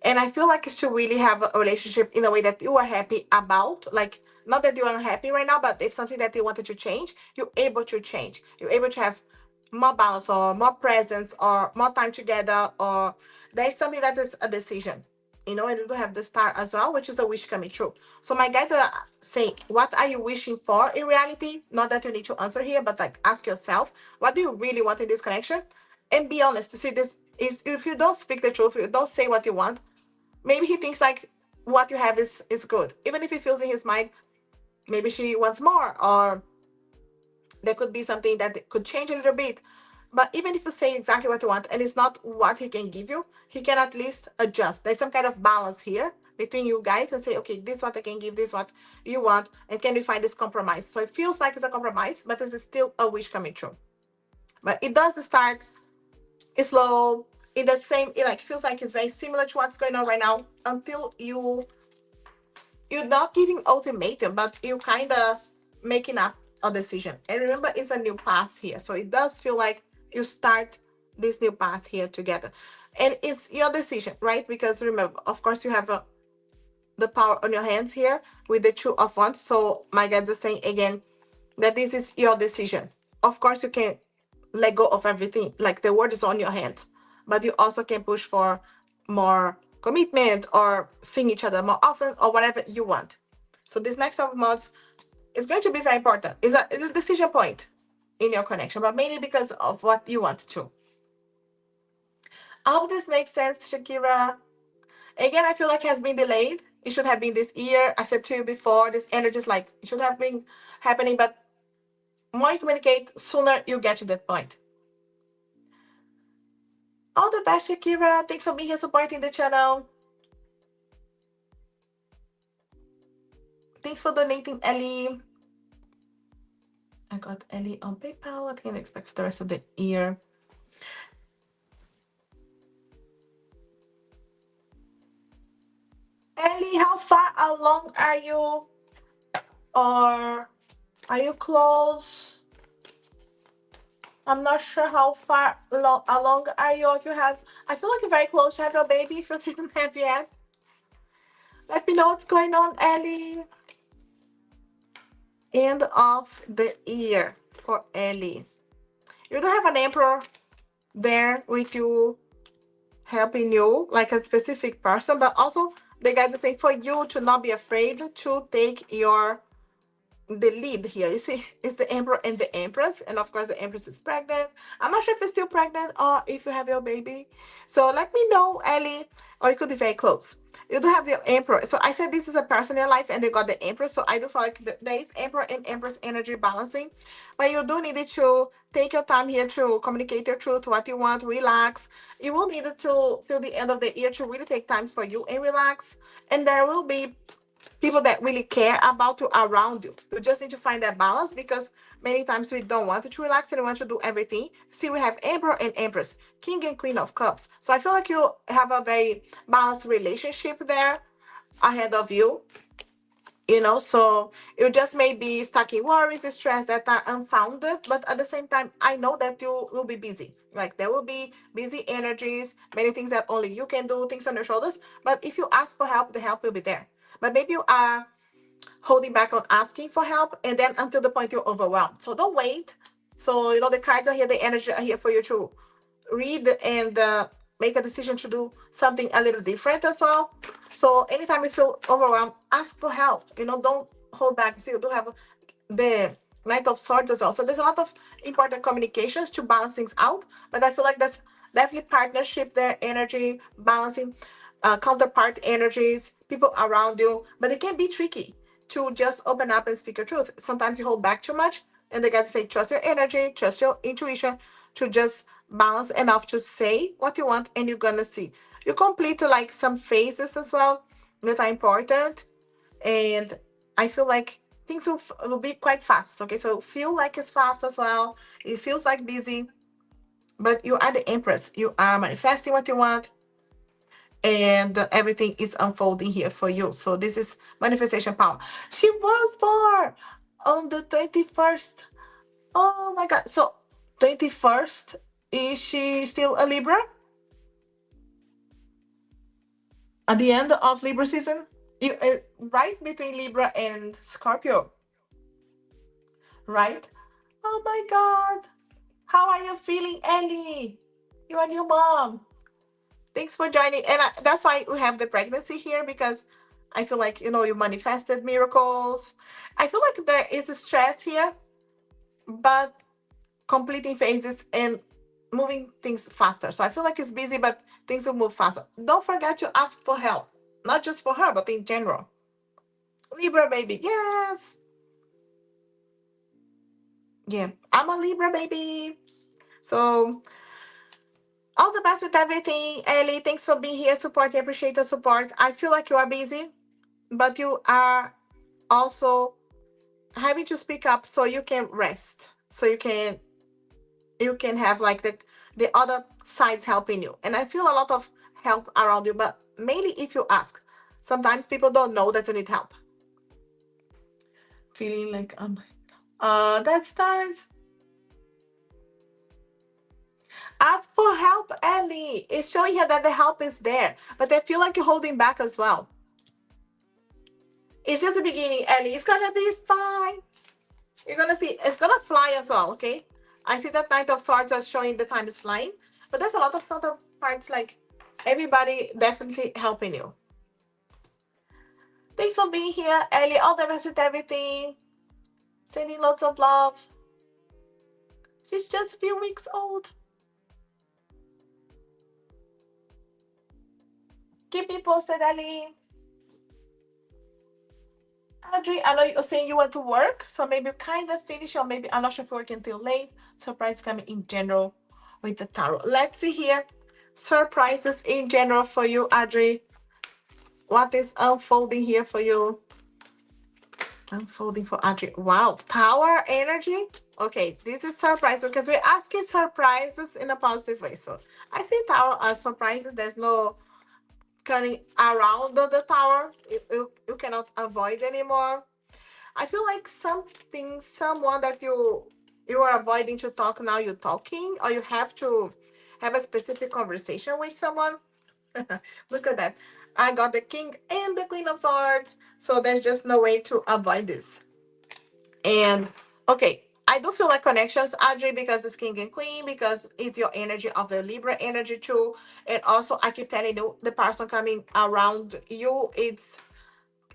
and I feel like it's to really have a relationship in a way that you are happy about. Like, not that you are unhappy right now, but if something that you wanted to change, you're able to change. You're able to have more balance or more presence or more time together, or there's something that is a decision. And you do have the star as well, which is a wish coming true. So my guys are saying, what are you wishing for in reality? Not that you need to answer here, but like ask yourself, what do you really want in this connection? And be honest to see this is if you don't speak the truth, you don't say what you want, maybe he thinks like what you have is good. Even if he feels in his mind, maybe she wants more, or there could be something that could change a little bit. But even if you say exactly what you want and it's not what he can give you, he can at least adjust. There's some kind of balance here between you guys and say, okay, this is what I can give, this is what you want, and can we find this compromise? So it feels like it's a compromise, but it's still a wish coming true. But it does start slow, in the same, it like feels like it's very similar to what's going on right now until you're not giving ultimatum, but you kind of making up a decision. And remember, it's a new path here, so it does feel like you start this new path here together, and it's your decision, right? Because remember, of course, you have the power on your hands here with the two of wands. So my guys are saying again that this is your decision. Of course, you can let go of everything. Like the word is on your hands, but you also can push for more commitment or seeing each other more often or whatever you want. So this next 12 months is going to be very important. It's a decision point in your connection, but mainly because of what you want to. I hope this makes sense, Shakira. Again, I feel like it has been delayed. It should have been this year. I said to you before, this energy is like it should have been happening, but more you communicate, sooner you get to that point. All the best, Shakira. Thanks for being here supporting the channel. Thanks for donating, Ellie. I got Ellie on PayPal. What can I expect for the rest of the year? Ellie, how far along are you? Or are you close? I'm not sure how far along are you. If you have, I feel like you're very close to have your baby. If you didn't have yet, let me know what's going on, Ellie. End of the year for Ellie. You don't have an emperor there with you, helping you, like a specific person, but also the guys are saying for you to not be afraid to take the lead here. You see, it's the emperor and the empress, and of course the empress is pregnant. I'm not sure if you're still pregnant or if you have your baby. So let me know, Ellie, or it could be very close. You do have your emperor. So I said this is a person in your life, and they got the empress. So I do feel like there is emperor and empress energy balancing, but you do need it to take your time here to communicate your truth, what you want, relax. You will need it to till the end of the year to really take time for you and relax. And there will be people that really care about you around you. You just need to find that balance because many times we don't want to relax and we want to do everything. See, we have Emperor and Empress, King and Queen of Cups. So I feel like you have a very balanced relationship there ahead of you. So you just may be stuck in worries, stress that are unfounded, but at the same time, I know that you will be busy. Like there will be busy energies, many things that only you can do, things on your shoulders. But if you ask for help, the help will be there. But maybe you are holding back on asking for help, and then until the point you're overwhelmed. So don't wait. So the cards are here, the energy are here for you to read and make a decision to do something a little different as well. So anytime you feel overwhelmed, ask for help. Don't hold back. So you do have the Knight of Swords as well. So there's a lot of important communications to balance things out. But I feel like that's definitely partnership there, energy, balancing, counterpart energies, people around you. But it can be tricky to just open up and speak your truth. Sometimes you hold back too much. And they got to say, trust your energy, trust your intuition to just balance enough to say what you want, and you're going to see. You complete like some phases as well that are important, and I feel like things will be quite fast. Okay, so feel like it's fast as well. It feels like busy, but you are the empress. You are manifesting what you want, and everything is unfolding here for you. So this is manifestation power. She was born on the 21st. Oh my god. So 21st, is she still a Libra at the end of Libra season? You right between Libra and Scorpio, right? Oh my god. How are you feeling, Ellie? You are new mom. Thanks for joining. And that's why we have the pregnancy here, because I feel like, you manifested miracles. I feel like there is a stress here, but completing phases and moving things faster. So I feel like it's busy, but things will move faster. Don't forget to ask for help, not just for her, but in general. Libra baby, yes. Yeah, I'm a Libra baby. So all the best with everything, Ellie. Thanks for being here, support. I appreciate the support. I feel like you are busy, but you are also having to speak up so you can rest, so you can have like the other sides helping you. And I feel a lot of help around you, but mainly if you ask. Sometimes people don't know that you need help. Feeling like that's nice. Ask for help, Ellie. It's showing here that the help is there, but I feel like you're holding back as well. It's just the beginning, Ellie. It's gonna be fine. You're gonna see it's gonna fly as well, okay? I see that Knight of Swords as showing the time is flying, but there's a lot of counterparts, like everybody definitely helping you. Thanks for being here, Ellie. All the best with everything. Sending lots of love. She's just a few weeks old. Keep me posted, Ellie. Audrey, I know you're saying you went to work, so maybe you kind of finish, or maybe I'm not sure if you're working until late. Surprise coming in general with the tarot. Let's see here. Surprises in general for you, Audrey. What is unfolding here for you? Unfolding for Audrey. Wow, power energy. Okay, this is surprise because we're asking surprises in a positive way. So I see tower as surprises. There's no cutting around the tower. You cannot avoid anymore. I feel like someone that you are avoiding to talk, now you're talking, or you have to have a specific conversation with someone. Look at that. I got the king and the queen of swords. So there's just no way to avoid this. And okay, I do feel like connections, Audrey, because it's king and queen, because it's your energy of the Libra energy too. And also, I keep telling you, the person coming around you, it's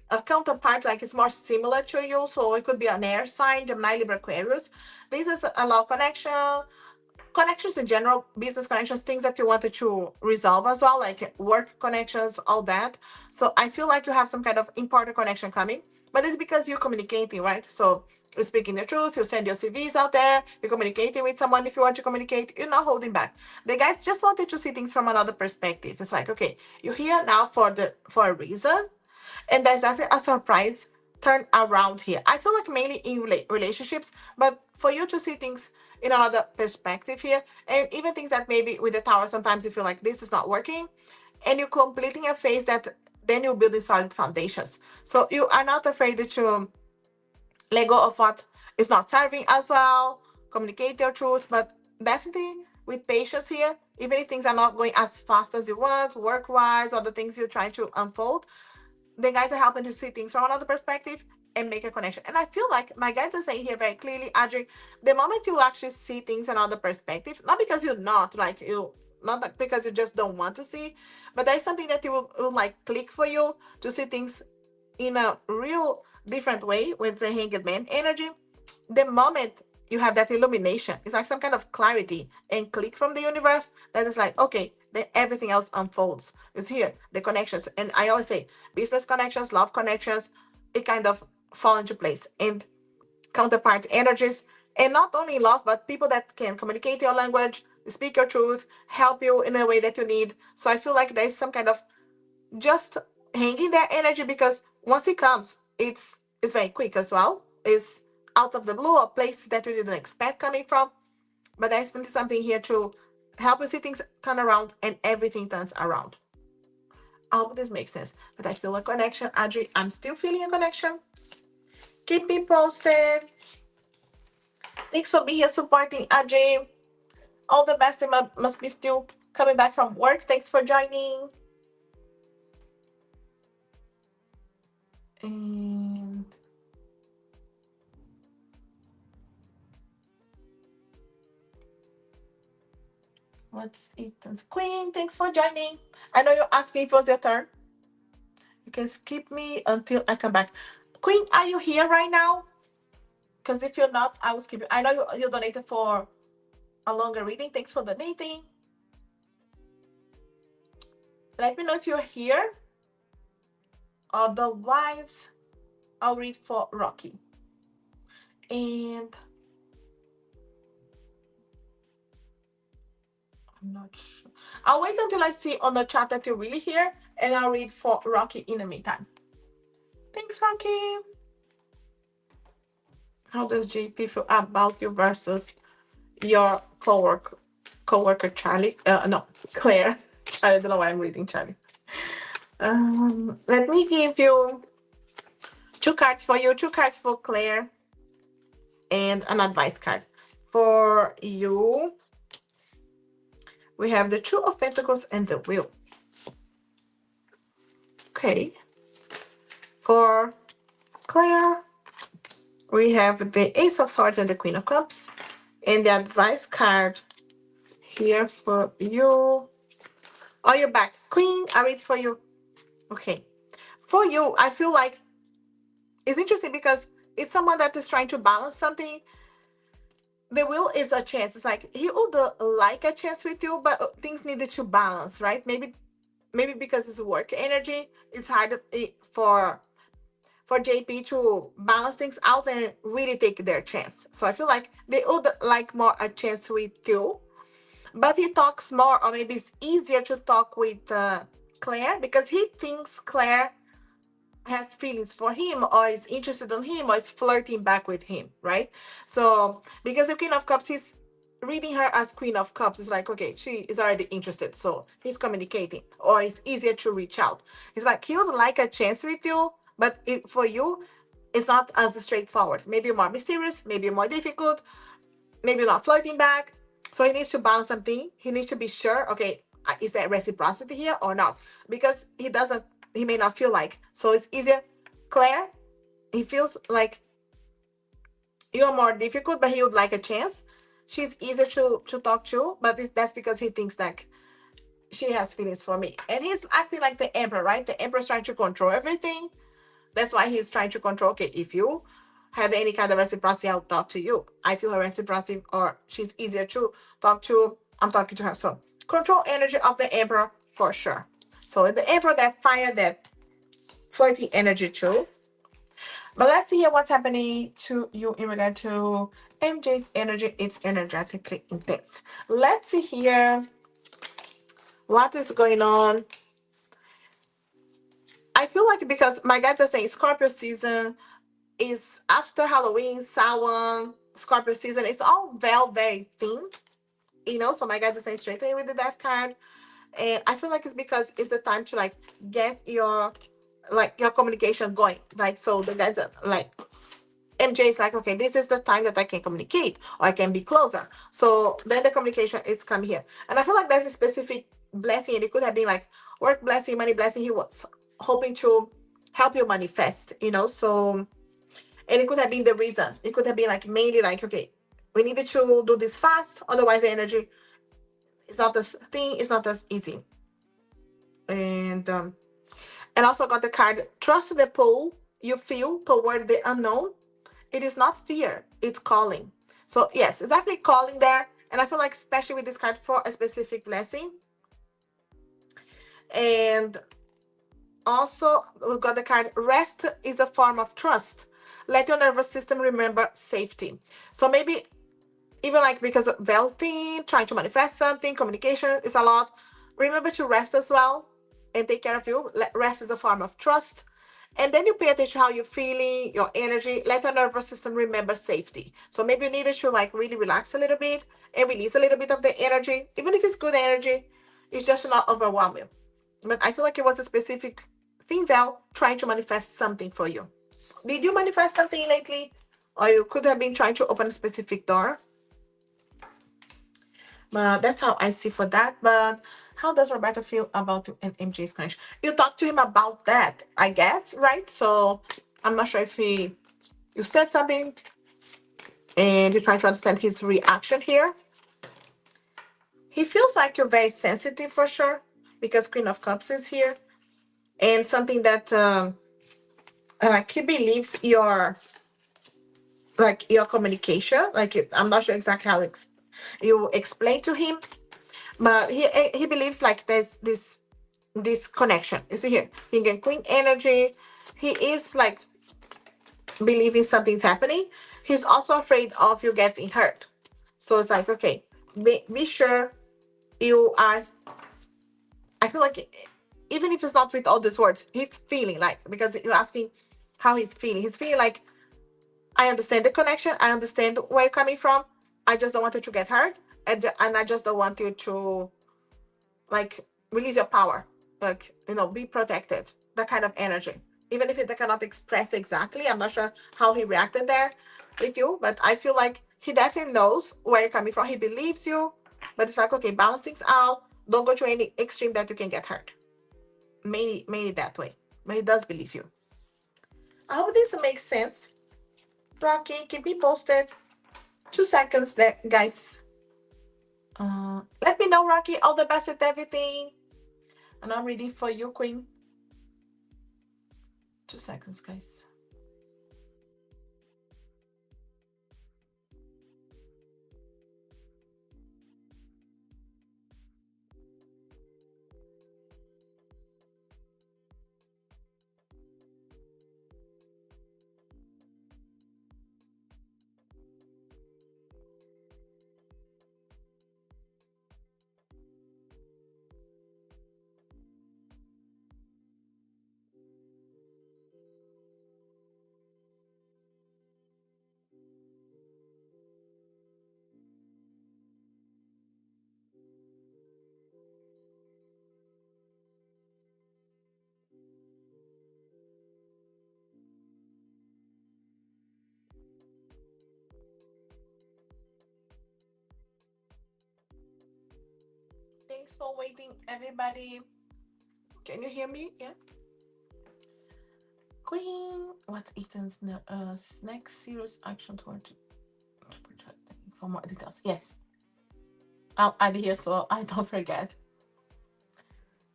a counterpart, like it's more similar to you. So it could be an air sign, Gemini, Libra, Aquarius. This is a love connection, connections in general, business connections, things that you wanted to resolve as well, like work connections, all that. So I feel like you have some kind of important connection coming, but it's because you're communicating, right? So you're speaking the truth, you send your CVs out there, you're communicating with someone if you want to communicate, you're not holding back. The guys just wanted to see things from another perspective. It's like, okay, you're here now for a reason, and there's definitely a surprise turn around here. I feel like mainly in relationships, but for you to see things in another perspective here, and even things that maybe with the tower, sometimes you feel like this is not working, and you're completing a phase that then you're building solid foundations. So you are not afraid to let go of what is not serving as well, communicate your truth, but definitely with patience here, even if things are not going as fast as you want, work wise, or the things you're trying to unfold, the guys are helping to see things from another perspective and make a connection. And I feel like my guides are saying here very clearly, Audrey, the moment you actually see things another perspective, not because you're not like you, not like because you just don't want to see, but there's something that you will like click for you to see things in a real different way with the hanged man energy. The moment you have that illumination, it's like some kind of clarity and click from the universe that is like, okay, then everything else unfolds. It's here, the connections. And I always say business connections, love connections, it kind of fall into place. And counterpart energies, and not only love, but people that can communicate your language, speak your truth, help you in a way that you need. So I feel like there's some kind of just hanging their energy, because once it comes, it's very quick as well. It's out of the blue, or places that we didn't expect coming from. But there's really something here to help us see things turn around, and everything turns around. I hope this makes sense. But I feel a connection, Adri. I'm still feeling a connection. Keep me posted. Thanks for being here supporting, Adri. All the best. You must be still coming back from work. Thanks for joining. And let's eat this. Queen, thanks for joining. I know you're asking if it was your turn. You can skip me until I come back. Queen, are you here right now? Because if you're not, I will skip you. I know you donated for a longer reading. Thanks for donating. Let me know if you're here. Otherwise, I'll read for Rocky. And I'm not sure. I'll wait until I see on the chat that you're really here, and I'll read for Rocky in the meantime. Thanks, Rocky. How does JP feel about you versus your coworker Charlie? No, Claire. I don't know why I'm reading Charlie. Let me give you 2 cards for you, 2 cards for Claire, and an advice card. For you, we have the Two of Pentacles and the Wheel. Okay. For Claire, we have the Ace of Swords and the Queen of Cups. And the advice card here for you. Oh, you're back. Queen, I read for you. Okay. For you, I feel like it's interesting because it's someone that is trying to balance something. The will is a chance. It's like he would like a chance with you, but things needed to balance, right? Maybe because it's work energy, it's hard for JP to balance things out and really take their chance. So I feel like they would like more a chance with you, but he talks more, or maybe it's easier to talk with Claire, because he thinks Claire has feelings for him, or is interested in him, or is flirting back with him, right? So because the Queen of Cups, he's reading her as Queen of Cups. It's like, okay, she is already interested, so he's communicating, or it's easier to reach out. It's like he would like a chance with you, but for you, it's not as straightforward. Maybe more mysterious, maybe more difficult, maybe not flirting back. So he needs to balance something. He needs to be sure, okay, is there reciprocity here or not? Because he may not feel like. So it's easier. Claire, he feels like you're more difficult, but he would like a chance. She's easier to talk to, but that's because he thinks like she has feelings for me. And he's acting like the Emperor, right? The Emperor's trying to control everything. That's why he's trying to control, okay, if you have any kind of reciprocity, I'll talk to you. I feel her reciprocity, or she's easier to talk to. I'm talking to her. So control energy of the Emperor for sure. So the Emperor, that fire, that flirty energy too. But let's see here what's happening to you in regard to MJ's energy. It's energetically intense. Let's see here what is going on. I feel like, because my guys are saying Scorpio season is after Halloween, Samhain, Scorpio season. It's all very thin, so my guys are saying straight away with the death card. And I feel like it's because it's the time to like get your communication going. Like, so the guys are like, MJ is like, okay, this is the time that I can communicate, or I can be closer. So then the communication is come here. And I feel like there's a specific blessing, and it could have been like work blessing, money blessing. He was hoping to help you manifest, so, and it could have been the reason. It could have been like mainly like, okay, we needed to do this fast, otherwise the energy is not as thing, it's not as easy. And also got the card, trust the pull you feel toward the unknown. It is not fear, it's calling. So yes, it's definitely calling there. And I feel like, especially with this card, for a specific blessing. And also we got the card, rest is a form of trust. Let your nervous system remember safety. So maybe even like, because of wealthy, trying to manifest something, communication is a lot. Remember to rest as well. and take care of you. Rest is a form of trust. And then you pay attention to how you're feeling, your energy. Let your nervous system remember safety. So maybe you needed to like really relax a little bit and release a little bit of the energy. Even if it's good energy, it's just not overwhelm you. But I feel like it was a specific thing, Val, trying to manifest something for you. Did you manifest something lately? Or you could have been trying to open a specific door? But that's how I see for that. But how does Roberto feel about an MJ's connection? You talked to him about that, I guess, right? So I'm not sure if you said something and you're trying to understand his reaction here. He feels like you're very sensitive for sure because Queen of Cups is here, and something that like he believes your communication. I'm not sure exactly how you explain to him, but he believes like there's this connection. You see here, King and Queen energy. He is like believing something's happening. He's also afraid of you getting hurt. So it's like, okay, be sure you are. I feel like even if it's not with all these words, he's feeling like, because you're asking how he's feeling. He's feeling like, I understand the connection. I understand where you're coming from. I just don't want you to get hurt, and I just don't want you to like release your power, like be protected. That kind of energy. Even if they cannot express exactly, I'm not sure how he reacted there with you, but I feel like he definitely knows where you're coming from. He believes you, but it's like, okay, balance things out. Don't go to any extreme that you can get hurt. Mainly that way. But he does believe you. I hope this makes sense. Rocky, keep me posted. 2 seconds there, guys. Let me know, Rocky. All the best with everything. And I'm ready for you, Queen. 2 seconds, guys. Thanks for waiting, everybody. Can you hear me? Yeah. Queen, what's Ethan's next serious action toward for more details? Yes. I'll add here so I don't forget.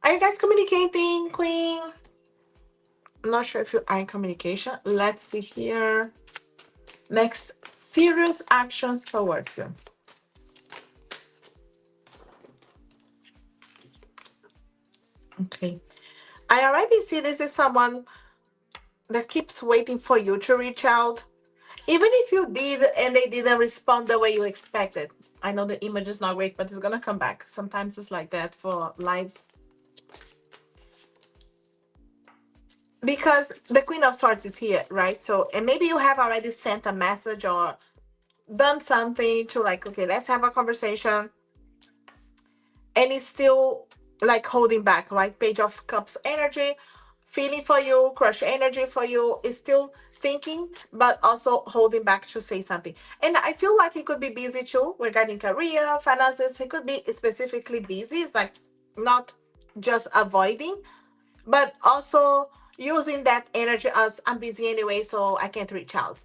Are you guys communicating, Queen? I'm not sure if you are in communication. Let's see here. Next serious action toward you. Okay. I already see this is someone that keeps waiting for you to reach out. Even if you did and they didn't respond the way you expected. I know the image is not great, but it's gonna come back. Sometimes it's like that for lives. Because the Queen of Swords is here, right? So, and maybe you have already sent a message or done something to like, okay, let's have a conversation. And it's still like holding back, right? Page of Cups energy, feeling for you, crush energy for you, is still thinking, but also holding back to say something. And I feel like he could be busy too regarding career, finances. He could be specifically busy. It's like not just avoiding, but also using that energy as I'm busy anyway, so I can't reach out.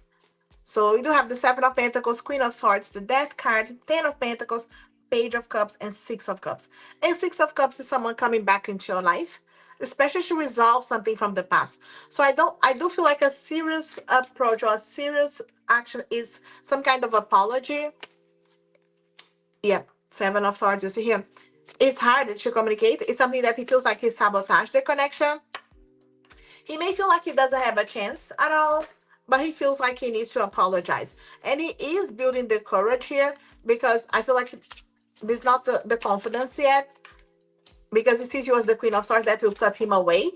So we do have the Seven of Pentacles, Queen of Swords, the Death card, Ten of Pentacles, Page of Cups, and Six of Cups. And Six of Cups is someone coming back into your life, especially to resolve something from the past. So I do feel like a serious approach or a serious action is some kind of apology. Yep, Seven of Swords, you see here. It's hard to communicate. It's something that he feels like he sabotaged the connection. He may feel like he doesn't have a chance at all, but he feels like he needs to apologize. And he is building the courage here because I feel like there's not the confidence yet. because he sees you as the Queen of Swords, that will cut him away.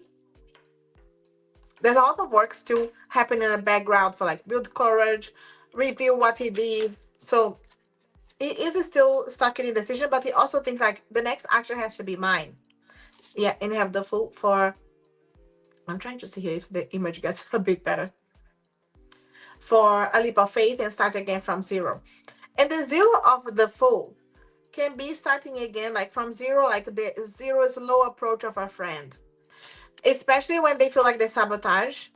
There's a lot of work still happening in the background for like build courage, review what he did. So he is still stuck in the decision, but he also thinks like the next action has to be mine. Yeah, and you have the Fool for, I'm trying to see here if the image gets a bit better. For a leap of faith and start again from zero. And the zero of the Fool can be starting again like from zero, like the zero slow approach of a friend, especially when they feel like they sabotage.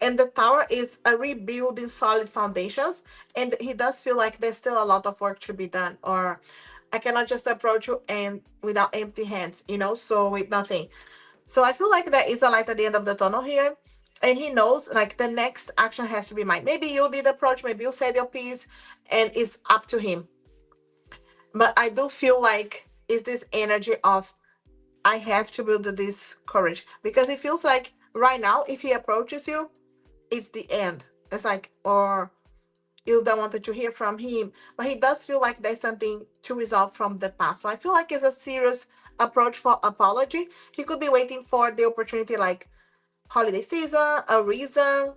And the Tower is a rebuilding solid foundations, and he does feel like there's still a lot of work to be done, or I cannot just approach you and without empty hands, so with nothing. So I feel like there is a light at the end of the tunnel here, and he knows like the next action has to be mine. Maybe you did approach, maybe you said your piece, and it's up to him. But I do feel like is this energy of I have to build this courage, because it feels like right now if he approaches you, it's the end. It's like, or you don't want to hear from him, but he does feel like there's something to resolve from the past. So I feel like it's a serious approach for apology. He could be waiting for the opportunity, like holiday season, a reason,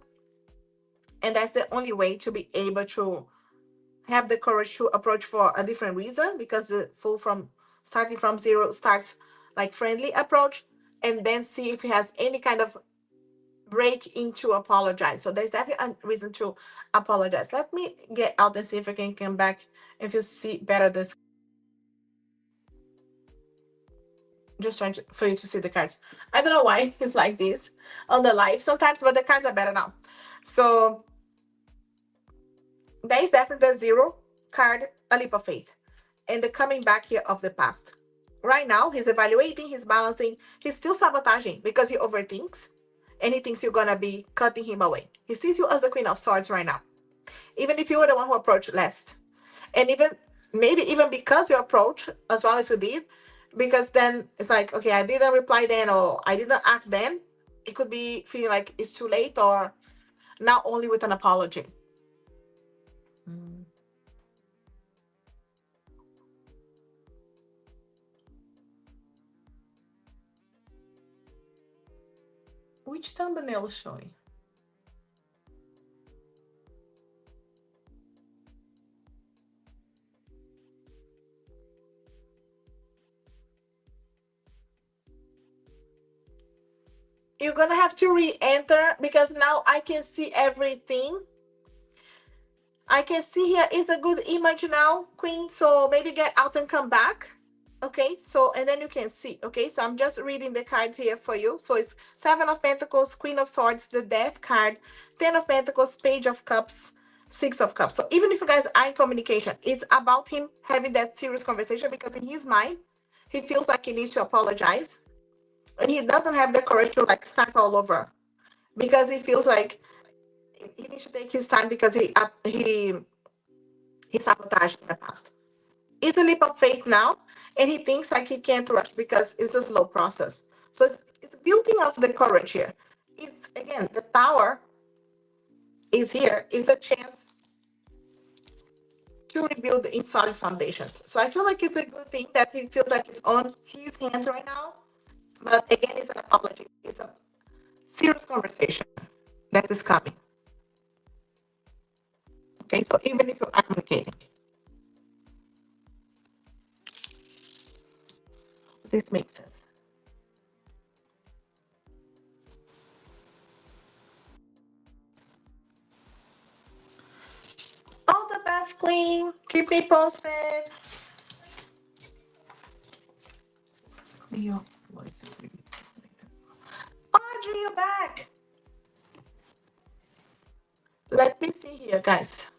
and that's the only way to be able to have the courage to approach for a different reason, because the Fool from starting from zero starts like friendly approach, and then see if he has any kind of break into apologize. So there's definitely a reason to apologize. Let me get out and see if I can come back if you see better this. Just trying for you to see the cards. I don't know why it's like this on the live sometimes, but the cards are better now. So there is definitely the zero card, a leap of faith, and the coming back here of the past. Right now, he's evaluating, he's balancing, he's still sabotaging because he overthinks and he thinks you're gonna be cutting him away. He sees you as the Queen of Swords right now, even if you were the one who approached last. And even maybe even because you approach as well, if you did, because then it's like, okay, I didn't reply then, or I didn't act then. It could be feeling like it's too late, or not only with an apology. Mm. Which thumbnail is showing? You're gonna have to re-enter because now I can see everything. I can see here is a good image now, Queen. So maybe get out and come back. Okay, so and then you can see. Okay, so I'm just reading the cards here for you. So it's Seven of Pentacles, Queen of Swords, the Death card, Ten of Pentacles, Page of Cups, Six of Cups. So even if you guys are in communication, it's about him having that serious conversation, because in his mind, he feels like he needs to apologize, and he doesn't have the courage to like start all over, because he feels like he needs to take his time, because he sabotaged in the past. It's a leap of faith now, and he thinks like he can't rush because it's a slow process. So it's building of the courage here. It's again, the Tower is here, is a chance to rebuild in solid foundations. So I feel like it's a good thing that he feels like it's on his hands right now. But again, it's an apology. It's a serious conversation that is coming. Okay, so even if you're communicating, this makes sense. All the best, Queen. Keep me posted. Leo, Audrey, you're back. Let me see here, guys.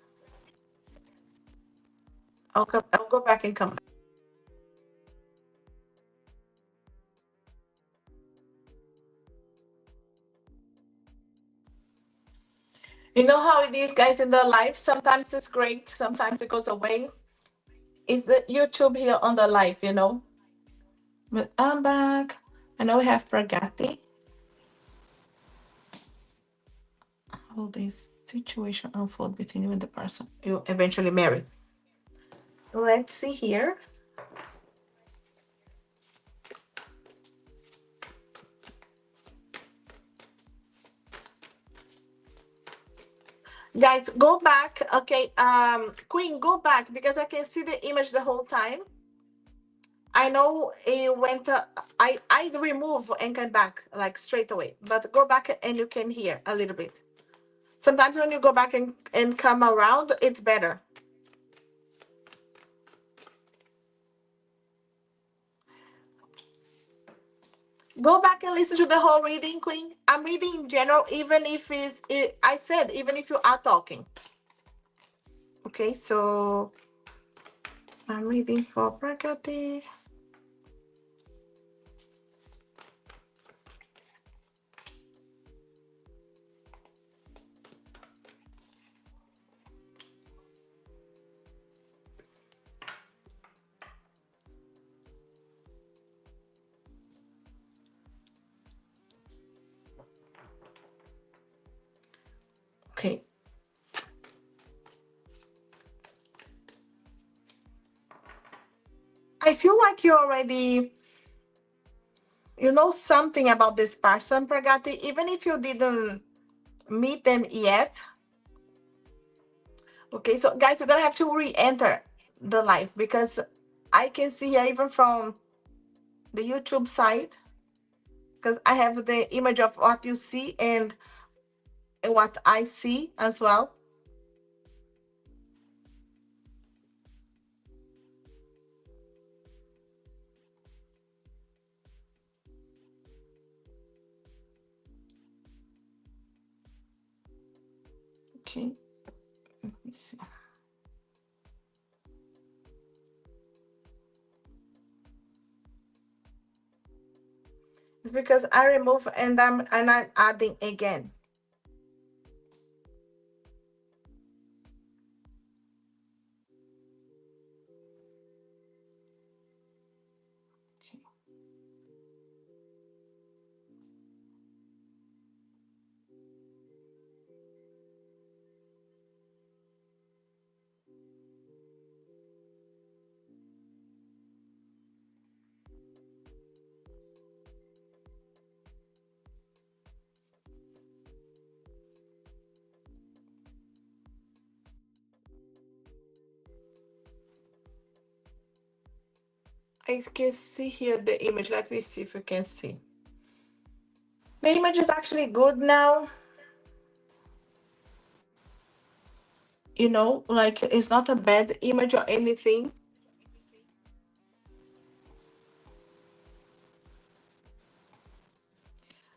I'll go back and come back. You know how it is, guys, in their life? Sometimes it's great, sometimes it goes away. It's the YouTube here on the live. But I'm back. I know we have Pragati. How will this situation unfold between you and the person you eventually marry? Let's see here. Guys, go back. Okay, Queen, go back because I can see the image the whole time. I know it went. I remove and come back like straight away, but go back and you can hear a little bit. Sometimes when you go back and come around, it's better. Go back and listen to the whole reading, Queen. I'm reading in general, even if I said even if you are talking. Okay, so I'm reading for Prakati. Okay. I feel like you know something about this person, Pragati, even if you didn't meet them yet. Okay, so guys, you're gonna have to re-enter the live because I can see here even from the YouTube side because I have the image of what you see and what I see as well. Okay, let me see. It's because I remove and I'm adding again. I can see here the image. Let me see if you can see. The image is actually good now. You know, like it's not a bad image or anything.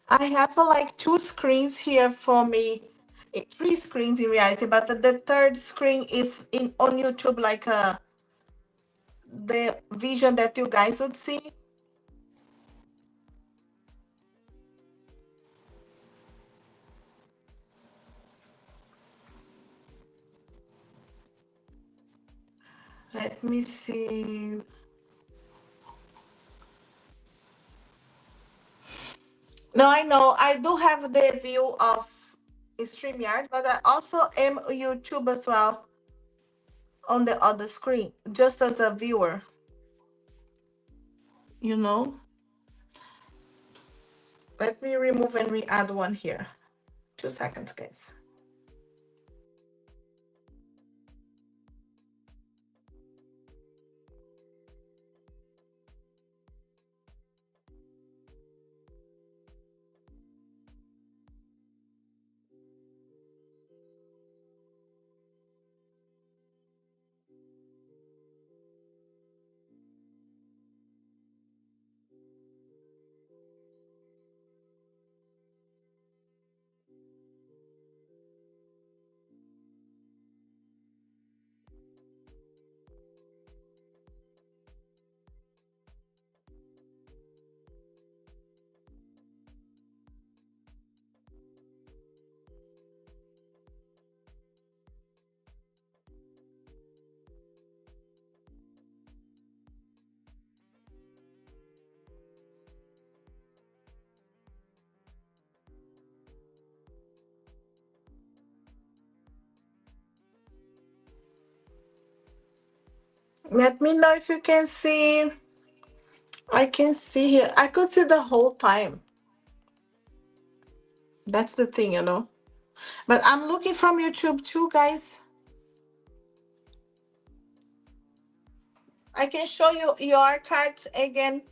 I have like two screens here for me, three screens in reality, but the third screen is in on YouTube, like the vision that you guys would see. Let me see. No, I know I do have the view of StreamYard, but I also am YouTube as well on the other screen, just as a viewer. You know. Let me remove and re-add one here. 2 seconds, guys. Let me know if you can see. I can see here. I could see the whole time. That's the thing, you know. But I'm looking from YouTube too, guys. I can show you your cards again.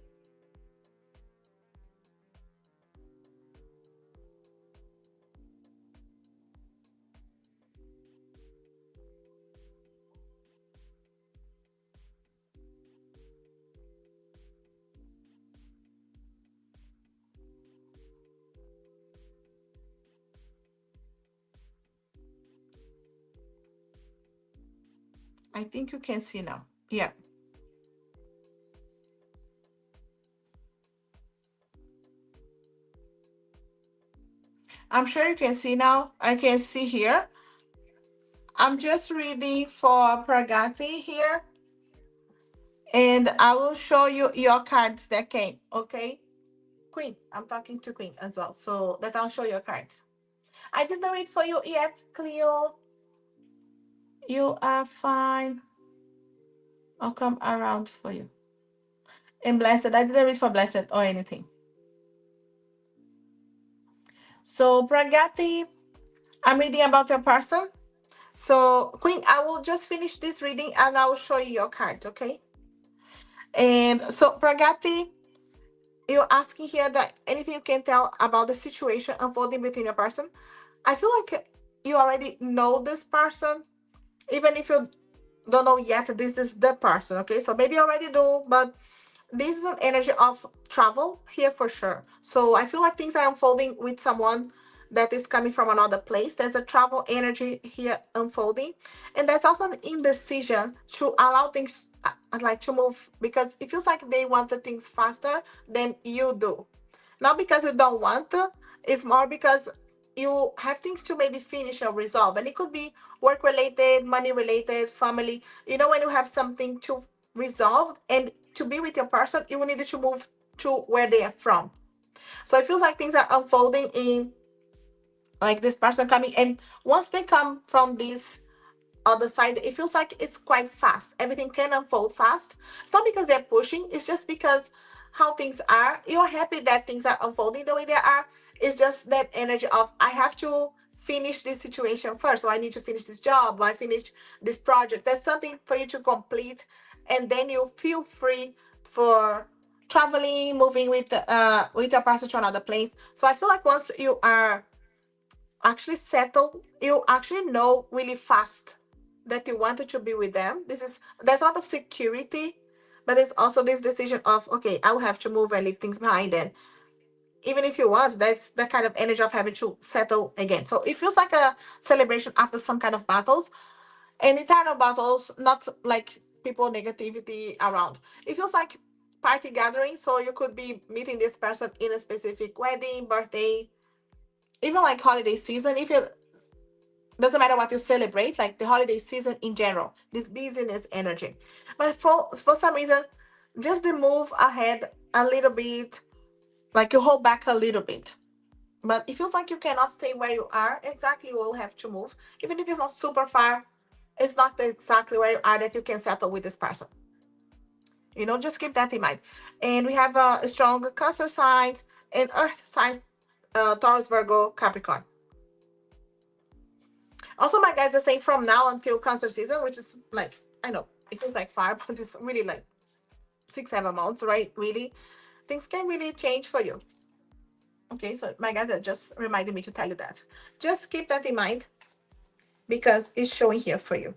I think you can see now. Yeah. I'm sure you can see now. I can see here. I'm just reading for Pragati here. And I will show you your cards that came, okay? Queen. I'm talking to Queen as well. So that I'll show your cards. I didn't read for you yet, Cleo. You are fine. I'll come around for you. And Blessed. I didn't read for Blessed or anything. So Pragati, I'm reading about your person. So Queen, I will just finish this reading and I will show you your cards, okay? And so Pragati, you're asking here that anything you can tell about the situation unfolding between your person. I feel like you already know this person, even if you don't know yet this is the person, okay? So maybe you already do, but this is an energy of travel here for sure. So I feel like things are unfolding with someone that is coming from another place. There's a travel energy here unfolding, and there's also an indecision to allow things like to move because it feels like they want the things faster than you do. Not because you don't want to, it's more because you have things to maybe finish or resolve. And it could be work related, money related, family. You know, when you have something to resolve and to be with your person, you will need to move to where they are from. So it feels like things are unfolding in like this person coming. And once they come from this other side, it feels like it's quite fast. Everything can unfold fast. It's not because they're pushing, it's just because how things are. You're happy that things are unfolding the way they are. It's just that energy of I have to finish this situation first. So I need to finish this job, or I finish this project. There's something for you to complete, and then you feel free for traveling, moving with your person to another place. So I feel like once you are actually settle, you actually know really fast that you wanted to be with them. There's a lot of security, but there's also this decision of okay, I will have to move and leave things behind. And even if you want, that's the kind of energy of having to settle again. So it feels like a celebration after some kind of battles and eternal battles, not like people negativity around. It feels like party gathering. So you could be meeting this person in a specific wedding, birthday, even like holiday season. If you doesn't matter what you celebrate, like the holiday season in general, this busyness energy. But for some reason, just the move ahead a little bit, like you hold back a little bit. But it feels like you cannot stay where you are. Exactly, you will have to move. Even if it's not super far, it's not exactly where you are that you can settle with this person. You know, just keep that in mind. And we have a strong Cancer signs and Earth signs, Taurus, Virgo, Capricorn. Also, my guys are saying from now until Cancer season, which is like, I know, it feels like far, but it's really like 6, 7 months, right? Really, things can really change for you. Okay, so my guys are just reminding me to tell you that. Just keep that in mind because it's showing here for you.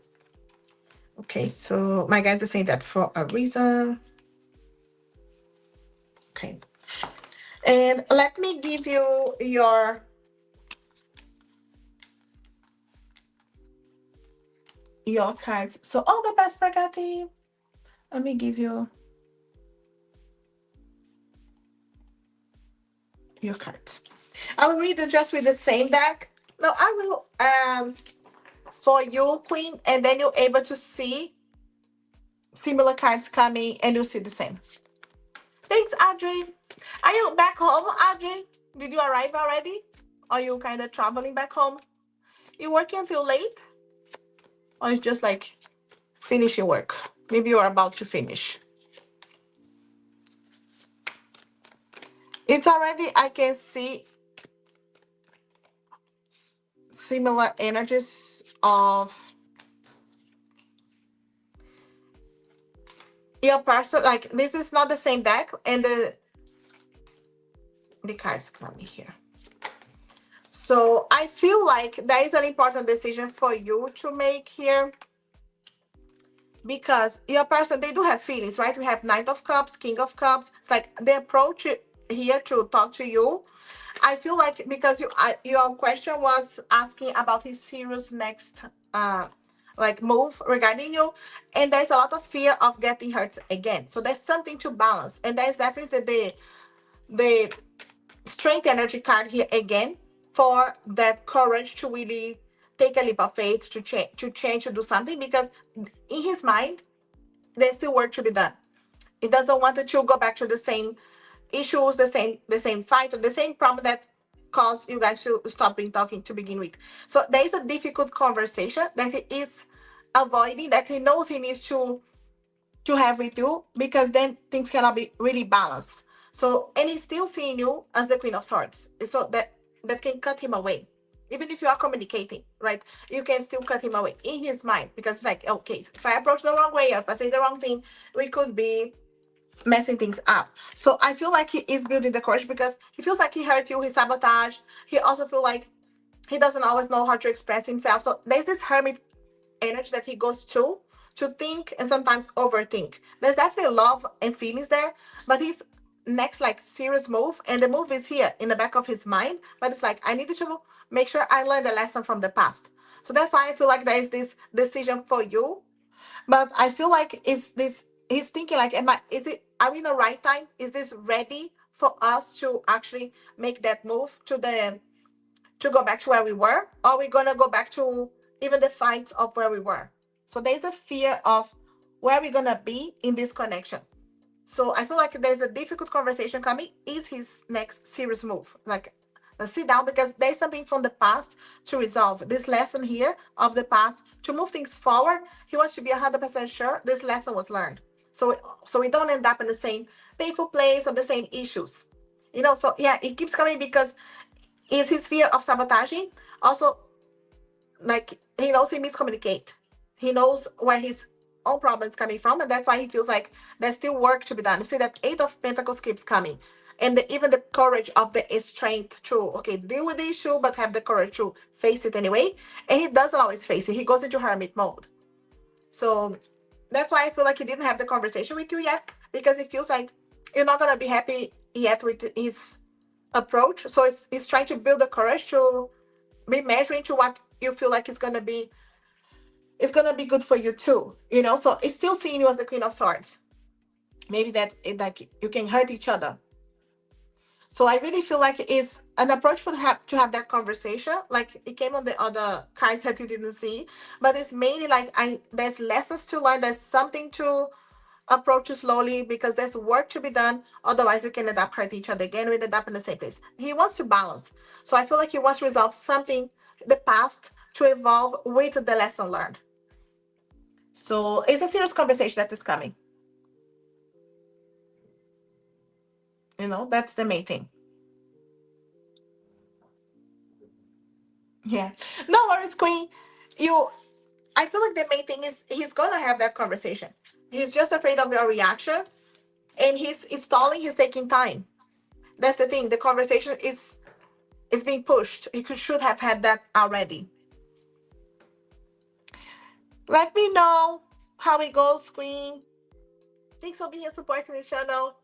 Okay, so my guys are saying that for a reason. Okay. And let me give you your cards. So all the best, Pragati. Let me give you your cards. I will read it just with the same deck. No, I will for you, Queen, and then you're able to see similar cards coming and you'll see the same. Thanks, Audrey. Are you back home, Audrey? Did you arrive already? Are you kind of traveling back home? You working until late? Or you just like finishing work? Maybe you're about to finish. It's already, I can see similar energies of your person. Like this is not the same deck, and the cards coming here. So I feel like there is an important decision for you to make here, because your person, they do have feelings, right? We have Knight of Cups, King of Cups. It's like the approach here to talk to you. I feel like because your question was asking about his serious next uh like move regarding you, and there's a lot of fear of getting hurt again. So there's something to balance, and there's definitely the strength energy card here again for that courage to really take a leap of faith, to change, to do something, because in his mind there's still work to be done. He doesn't want to go back to the same issues, the same fight, or the same problem that caused you guys to stop being talking to begin with. So there is a difficult conversation that he is avoiding, that he knows he needs to have with you, because then things cannot be really balanced. So, and he's still seeing you as the Queen of Swords, so that can cut him away. Even if you are communicating, right, you can still cut him away in his mind, because it's like, okay, if I approach the wrong way, if I say the wrong thing, we could be messing things up. So I feel like he is building the courage, because he feels like he hurt you, he sabotaged. He also feel like he doesn't always know how to express himself. So there's this hermit energy that he goes to think and sometimes overthink. There's definitely love and feelings there, but his next like serious move, and the move is here in the back of his mind, but it's like, I needed to make sure I learned a lesson from the past. So that's why I feel like there is this decision for you. But I feel like is this, he's thinking like, are we in the right time? Is this ready for us to actually make that move to go back to where we were? Or are we gonna go back to even the fights of where we were? So there's a fear of where we're gonna be in this connection. So I feel like there's a difficult conversation coming. Is his next serious move? Like, let's sit down, because there's something from the past to resolve. This lesson here of the past to move things forward. He wants to be 100% sure this lesson was learned. So we don't end up in the same painful place or the same issues. So yeah, it keeps coming because is his fear of sabotaging. Also, like, he knows he miscommunicate. He knows where his own problems coming from, and that's why he feels like there's still work to be done. You see that Eight of Pentacles keeps coming, and even the courage of the strength to deal with the issue, but have the courage to face it anyway. And he doesn't always face it. He goes into hermit mode. So that's why I feel like he didn't have the conversation with you yet, because it feels like you're not gonna be happy yet with his approach. So it's trying to build the courage to be measuring to what you feel like it's gonna be good for you too. So it's still seeing you as the Queen of Swords. Maybe that like you can hurt each other. So I really feel like it's an approach for to have that conversation. Like, it came on the other cards that you didn't see, but it's mainly like there's lessons to learn. There's something to approach you slowly, because there's work to be done. Otherwise, we can end up hurt each other again. We end up in the same place. He wants to balance. So I feel like he wants to resolve something, the past, to evolve with the lesson learned. So it's a serious conversation that is coming. That's the main thing. Yeah. No worries, Queen. I feel like the main thing is he's gonna have that conversation. He's just afraid of your reaction, and he's stalling. He's taking time. That's the thing. The conversation is being pushed. He should have had that already. Let me know how it goes, Queen. Thanks for being a supporting the channel.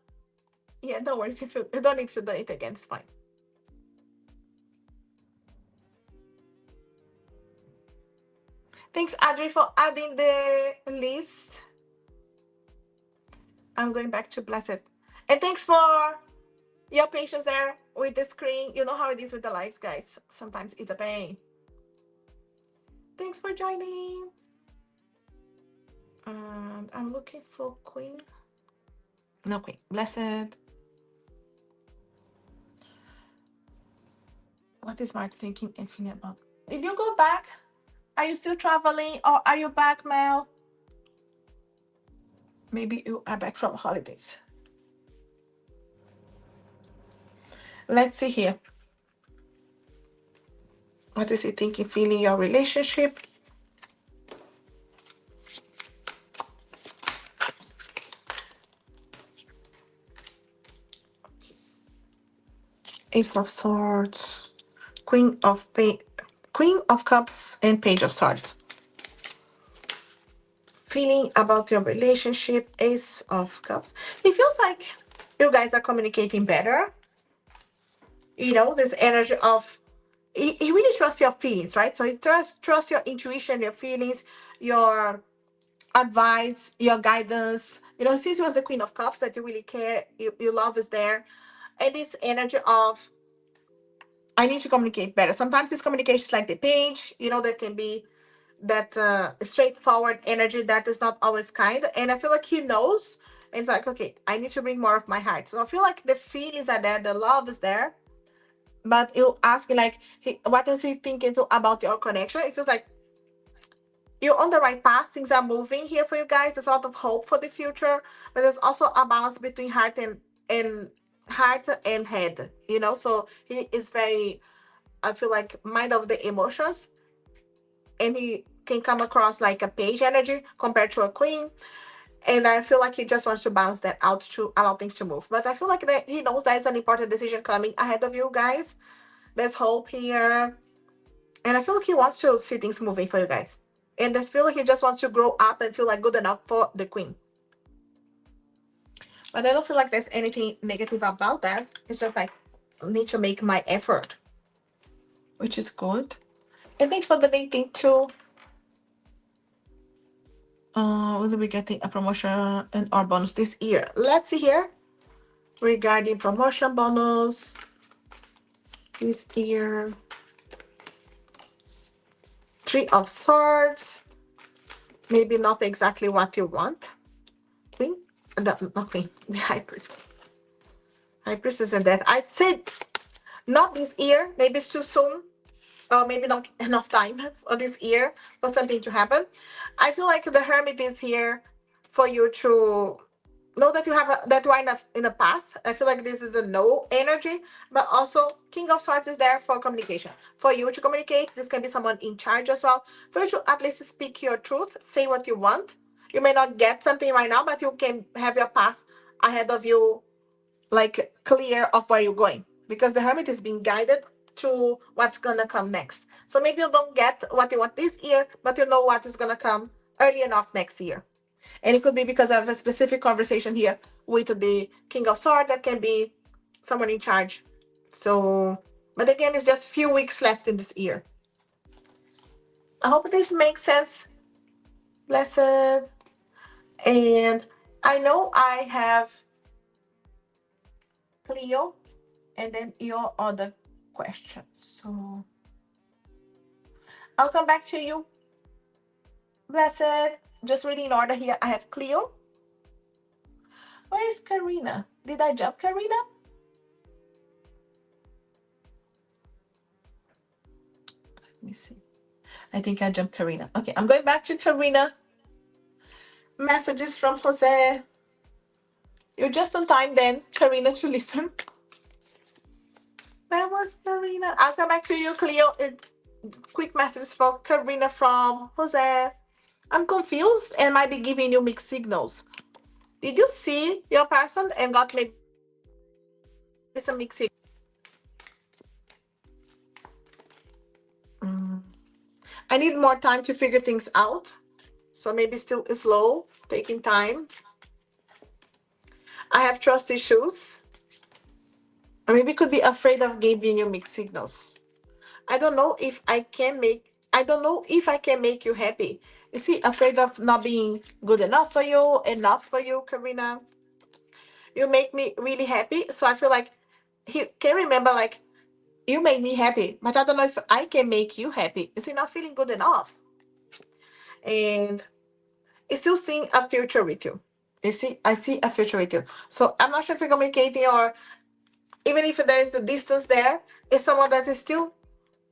Yeah, don't worry. If you don't need to do it again, it's fine. Thanks, Adri, for adding the list. I'm going back to Blessed. And thanks for your patience there with the screen. You know how it is with the lives, guys. Sometimes it's a pain. Thanks for joining. And I'm looking for Queen. No, Queen. Blessed. What is Mark thinking and feeling about? Did you go back? Are you still traveling, or are you back, Mel? Maybe you are back from holidays. Let's see here. What is he thinking, feeling your relationship? Ace of Swords, Queen of Cups, and Page of Swords. Feeling about your relationship, Ace of Cups. It feels like you guys are communicating better. You know, this energy of he really trusts your feelings, right? So he trusts your intuition, your feelings, your advice, your guidance. You know, since he was the Queen of Cups, that you really care, your love is there. And this energy of I need to communicate better. Sometimes this communication is like the page, you know, there can be that straightforward energy that is not always kind. And I feel like he knows. And it's like, okay, I need to bring more of my heart. So I feel like the feelings are there, the love is there. But you asking like, what is he thinking about your connection? It feels like you're on the right path. Things are moving here for you guys. There's a lot of hope for the future, but there's also a balance between and heart and head. You know, so he is very, I feel like, mind of the emotions, and he can come across like a page energy compared to a queen. And I feel like he just wants to balance that out to allow things to move. But I feel like that he knows there's an important decision coming ahead of you guys. There's hope here. And I feel like he wants to see things moving for you guys. And I feel like he just wants to grow up and feel like good enough for the queen. But I don't feel like there's anything negative about that. It's just like I need to make my effort, which is good. And thanks for donating too. Will we be getting a promotion and or bonus this year? Let's see here. Regarding promotion bonus this year. Three of Swords. Maybe not exactly what you want. Queen? Not Queen. The High Priestess. High Priestess and Death. I'd say not this year. Maybe it's too soon. Or maybe not enough time for this year for something to happen. I feel like the Hermit is here for you to know that you have that you are in a path. I feel like this is a no energy, but also King of Swords is there for communication. For you to communicate, this can be someone in charge as well. For you to at least speak your truth, say what you want. You may not get something right now, but you can have your path ahead of you, like clear of where you're going. Because the Hermit is being guided to what's gonna come next. So maybe you don't get what you want this year, but you know what is gonna come early enough next year. And it could be because of a specific conversation here with the King of Swords that can be someone in charge. So, but again, it's just few weeks left in this year. I hope this makes sense, blessed. And I know I have Cleo and then your other questions. So I'll come back to you, blessed. Just reading in order here. I have Cleo. Where is Karina? Did I jump Karina? Let me see. I think I jumped Karina. Okay, I'm going back to Karina. Messages from Jose. You're just on time then, Karina, to listen. Where was Karina? I'll come back to you, Cleo. Quick message for Karina from Jose. I'm confused and might be giving you mixed signals. Did you see your person and got maybe some mixed signals? I need more time to figure things out. So maybe still slow, taking time. I have trust issues. Or maybe could be afraid of giving you mixed signals. I don't know if I can make you happy. You see, afraid of not being good enough for you, Karina. You make me really happy. So I feel like he can remember like you made me happy, but I don't know if I can make you happy. You see, not feeling good enough. And it's still seeing a future with you. You see, I see a future with you. So I'm not sure if you're communicating or even if there is a distance there, it's someone that is still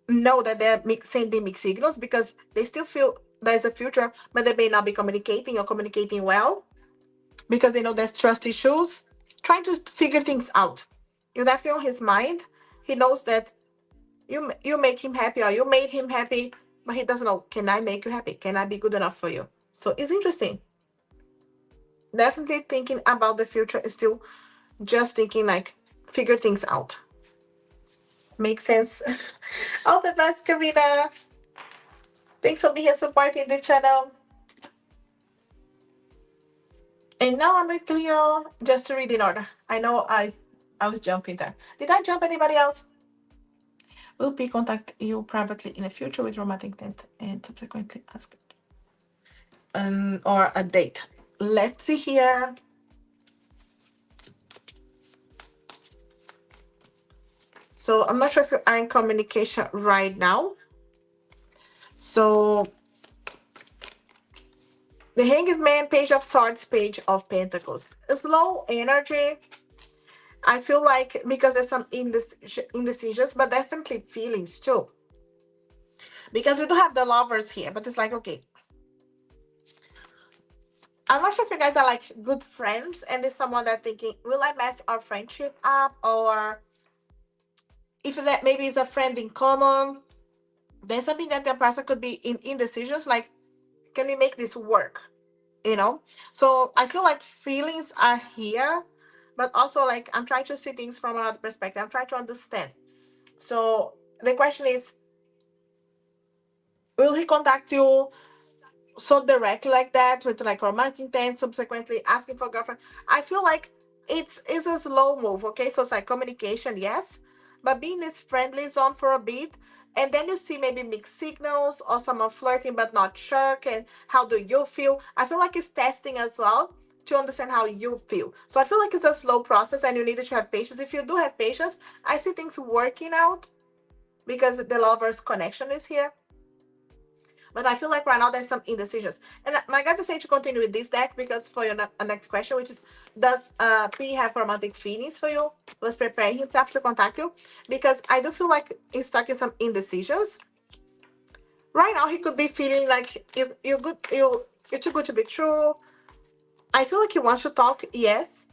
know that they're sending mixed signals because they still feel there's a future, but they may not be communicating or communicating well because they know there's trust issues, trying to figure things out. You're definitely on his mind. He knows that You make him happy, or you made him happy, but he doesn't know, can I make you happy? Can I be good enough for you? So it's interesting. Definitely thinking about the future is still just thinking like figure things out. Makes sense. All the best, Karina. Thanks for being here supporting the channel. And now I'm with Cleo just to read in order. I know I was jumping there. Did I jump anybody else? Will be contact you privately in the future with romantic intent and subsequently ask or a date. Let's see here. So I'm not sure if you are in communication right now. So the Hanged Man, Page of Swords, Page of Pentacles. It's low energy. I feel like because there's some indecisions, but definitely feelings too. Because we do have the lovers here, but it's like, okay, I'm not sure if you guys are like good friends and there's someone that thinking, will I mess our friendship up? Or if that maybe is a friend in common, there's something that the person could be in indecisions, like, can we make this work? You know? So I feel like feelings are here, but also like I'm trying to see things from another perspective. I'm trying to understand. So the question is, will he contact you so directly like that with like romantic intent, subsequently asking for girlfriend? I feel like it's a slow move. Okay, so it's like communication, yes, but being this friendly zone for a bit, and then you see maybe mixed signals or someone flirting but not sure. And how do you feel? I feel like it's testing as well to understand how you feel. So I feel like it's a slow process and you need to have patience. If you do have patience, I see things working out because the lovers connection is here. But I feel like right now there's some indecisions. And my guys is saying to continue with this deck because for your next question, which is, does P have romantic feelings for you? Let's prepare him to have to contact you. Because I do feel like he's stuck in some indecisions. Right now he could be feeling like you're too good to be true. I feel like he wants to talk, yes.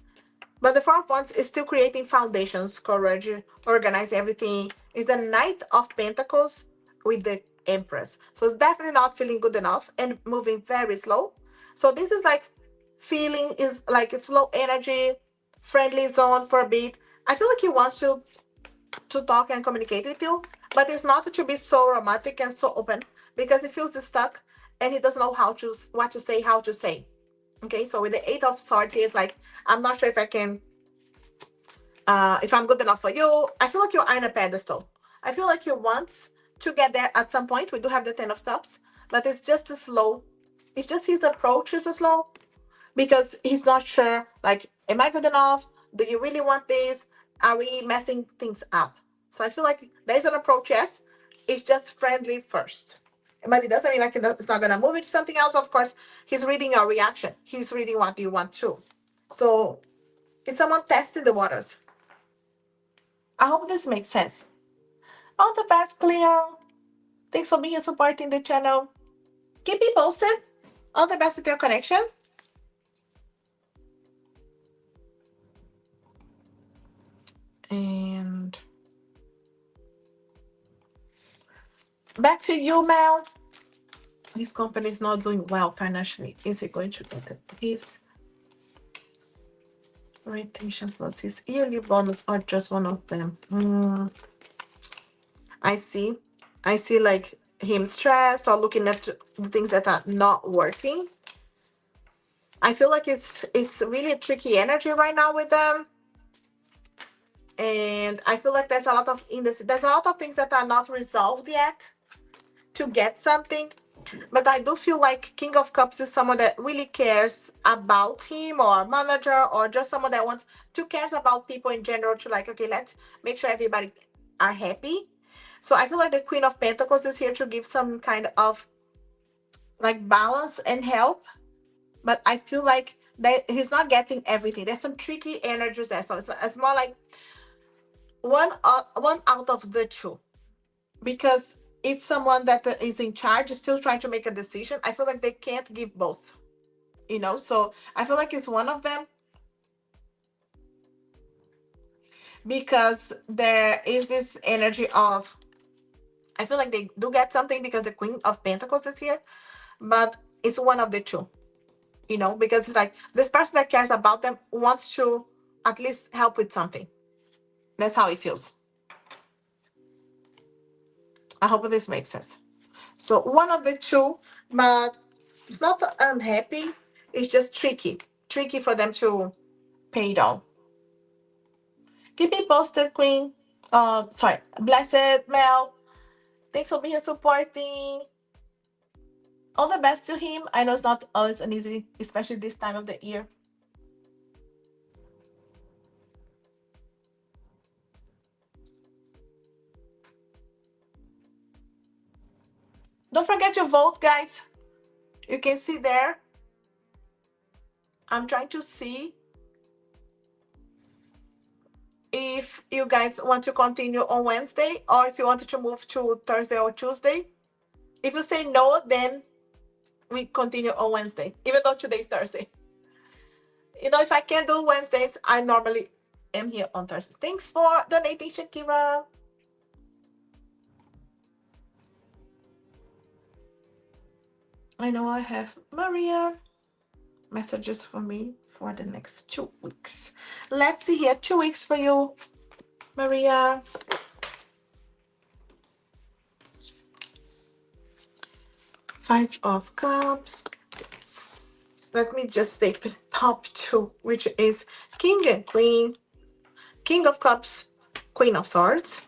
But the Four of Wands is still creating foundations, courage, organize everything. It's the Knight of Pentacles with the Empress. So it's definitely not feeling good enough and moving very slow. So this is like feeling is like a slow energy, friendly zone for a bit. I feel like he wants to talk and communicate with you, but it's not to be so romantic and so open because he feels stuck and he doesn't know what to say, how to say. Okay, so with the Eight of Swords, he's like, I'm not sure if I can, if I'm good enough for you. I feel like you're on a pedestal. I feel like you want to get there at some point. We do have the Ten of Cups, but it's just slow. It's just his approach is slow because he's not sure, like, am I good enough? Do you really want this? Are we messing things up? So I feel like there's an approach, yes. It's just friendly first. But it doesn't mean like it's not gonna move into something else. Of course, he's reading your reaction. He's reading what you want to. So is someone testing the waters? I hope this makes sense. All the best, Cleo. Thanks for being supporting the channel. Keep me posted. All the best with your connection. And back to you, Mel. His company is not doing well financially. Is he going to get his retention plus his yearly bonus or just one of them? I see. I see like him stressed or looking at the things that are not working. I feel like it's really a tricky energy right now with them. And I feel like there's a lot of there's a lot of things that are not resolved yet to get something. But I do feel like King of Cups is someone that really cares about him or manager or just someone that wants to cares about people in general to like, okay, let's make sure everybody are happy. So I feel like the Queen of Pentacles is here to give some kind of like balance and help. But I feel like that he's not getting everything. There's some tricky energies there. So it's more like one out of the two. Because it's someone that is in charge, still trying to make a decision. I feel like they can't give both, so I feel like it's one of them because there is this energy of I feel like they do get something because the Queen of Pentacles is here, but it's one of the two, because it's like this person that cares about them wants to at least help with something. That's how it feels. I hope this makes sense. So one of the two, but it's not unhappy. It's just tricky for them to pay it all. Keep me posted, Queen. Sorry, Blessed Mel. Thanks for being supporting. All the best to him. I know it's not always an easy, especially this time of the year. Don't forget to vote, guys. You can see there. I'm trying to see if you guys want to continue on Wednesday or if you wanted to move to Thursday or Tuesday. If you say no, then we continue on Wednesday, even though today's Thursday. If I can't do Wednesdays, I normally am here on Thursday. Thanks for donating, Shakira. I know I have Maria messages for me for the next 2 weeks. Let's see here. 2 weeks for you, Maria. Five of Cups. Let me just take the top two, which is King and Queen. King of Cups, Queen of Swords.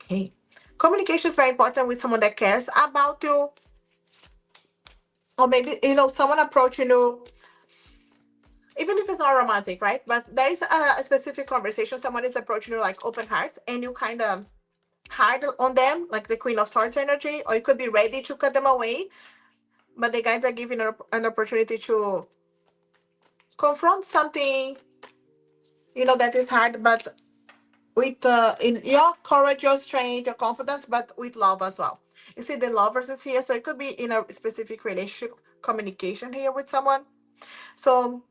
Okay. Communication is very important with someone that cares about you. Or maybe, someone approaching you, even if it's not romantic, right? But there is a specific conversation. Someone is approaching you like open heart, and you kind of hard on them, like the Queen of Swords energy, or you could be ready to cut them away. But the guys are giving an opportunity to confront something, that is hard, but with in your courage, your strength, your confidence, but with love as well. You see, the lovers is here, so it could be in a specific relationship communication here with someone. So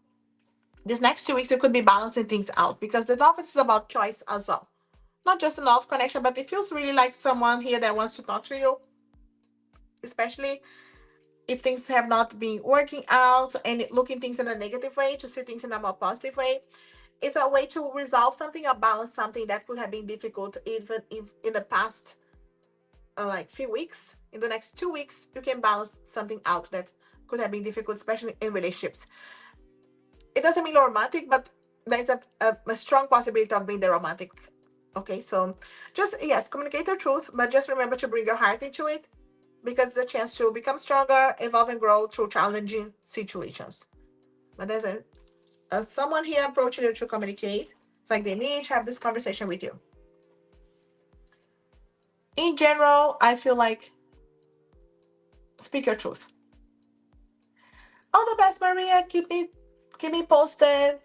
these next 2 weeks, you could be balancing things out because the lovers is about choice as well. Not just a love connection, but it feels really like someone here that wants to talk to you, especially if things have not been working out and looking things in a negative way to see things in a more positive way. It's a way to resolve something or balance something that could have been difficult even if in the past like few weeks. In the next 2 weeks, you can balance something out that could have been difficult, especially in relationships. It doesn't mean romantic, but there's a strong possibility of being the romantic. Okay, so just, yes, communicate the truth, but just remember to bring your heart into it because it's a chance to become stronger, evolve, and grow through challenging situations. But there's someone here approaching you to communicate. It's like they need to have this conversation with you. In general, I feel like speak your truth. All the best, Maria. Keep me posted.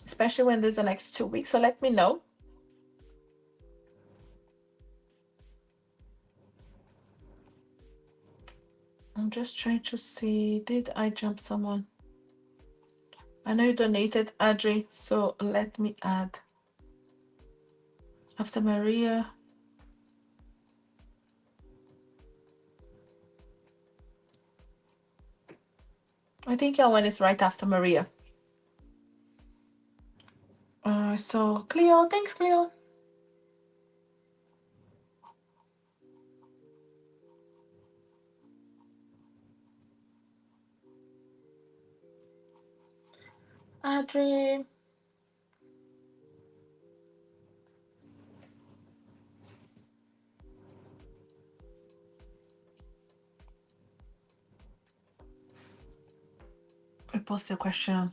Especially when there's the next 2 weeks. So let me know. I'm just trying to see. Did I jump someone? I know you donated, Adri. So let me add. After Maria. I think your one is right after Maria. So Cleo, thanks, Cleo. Adri. I posted a question.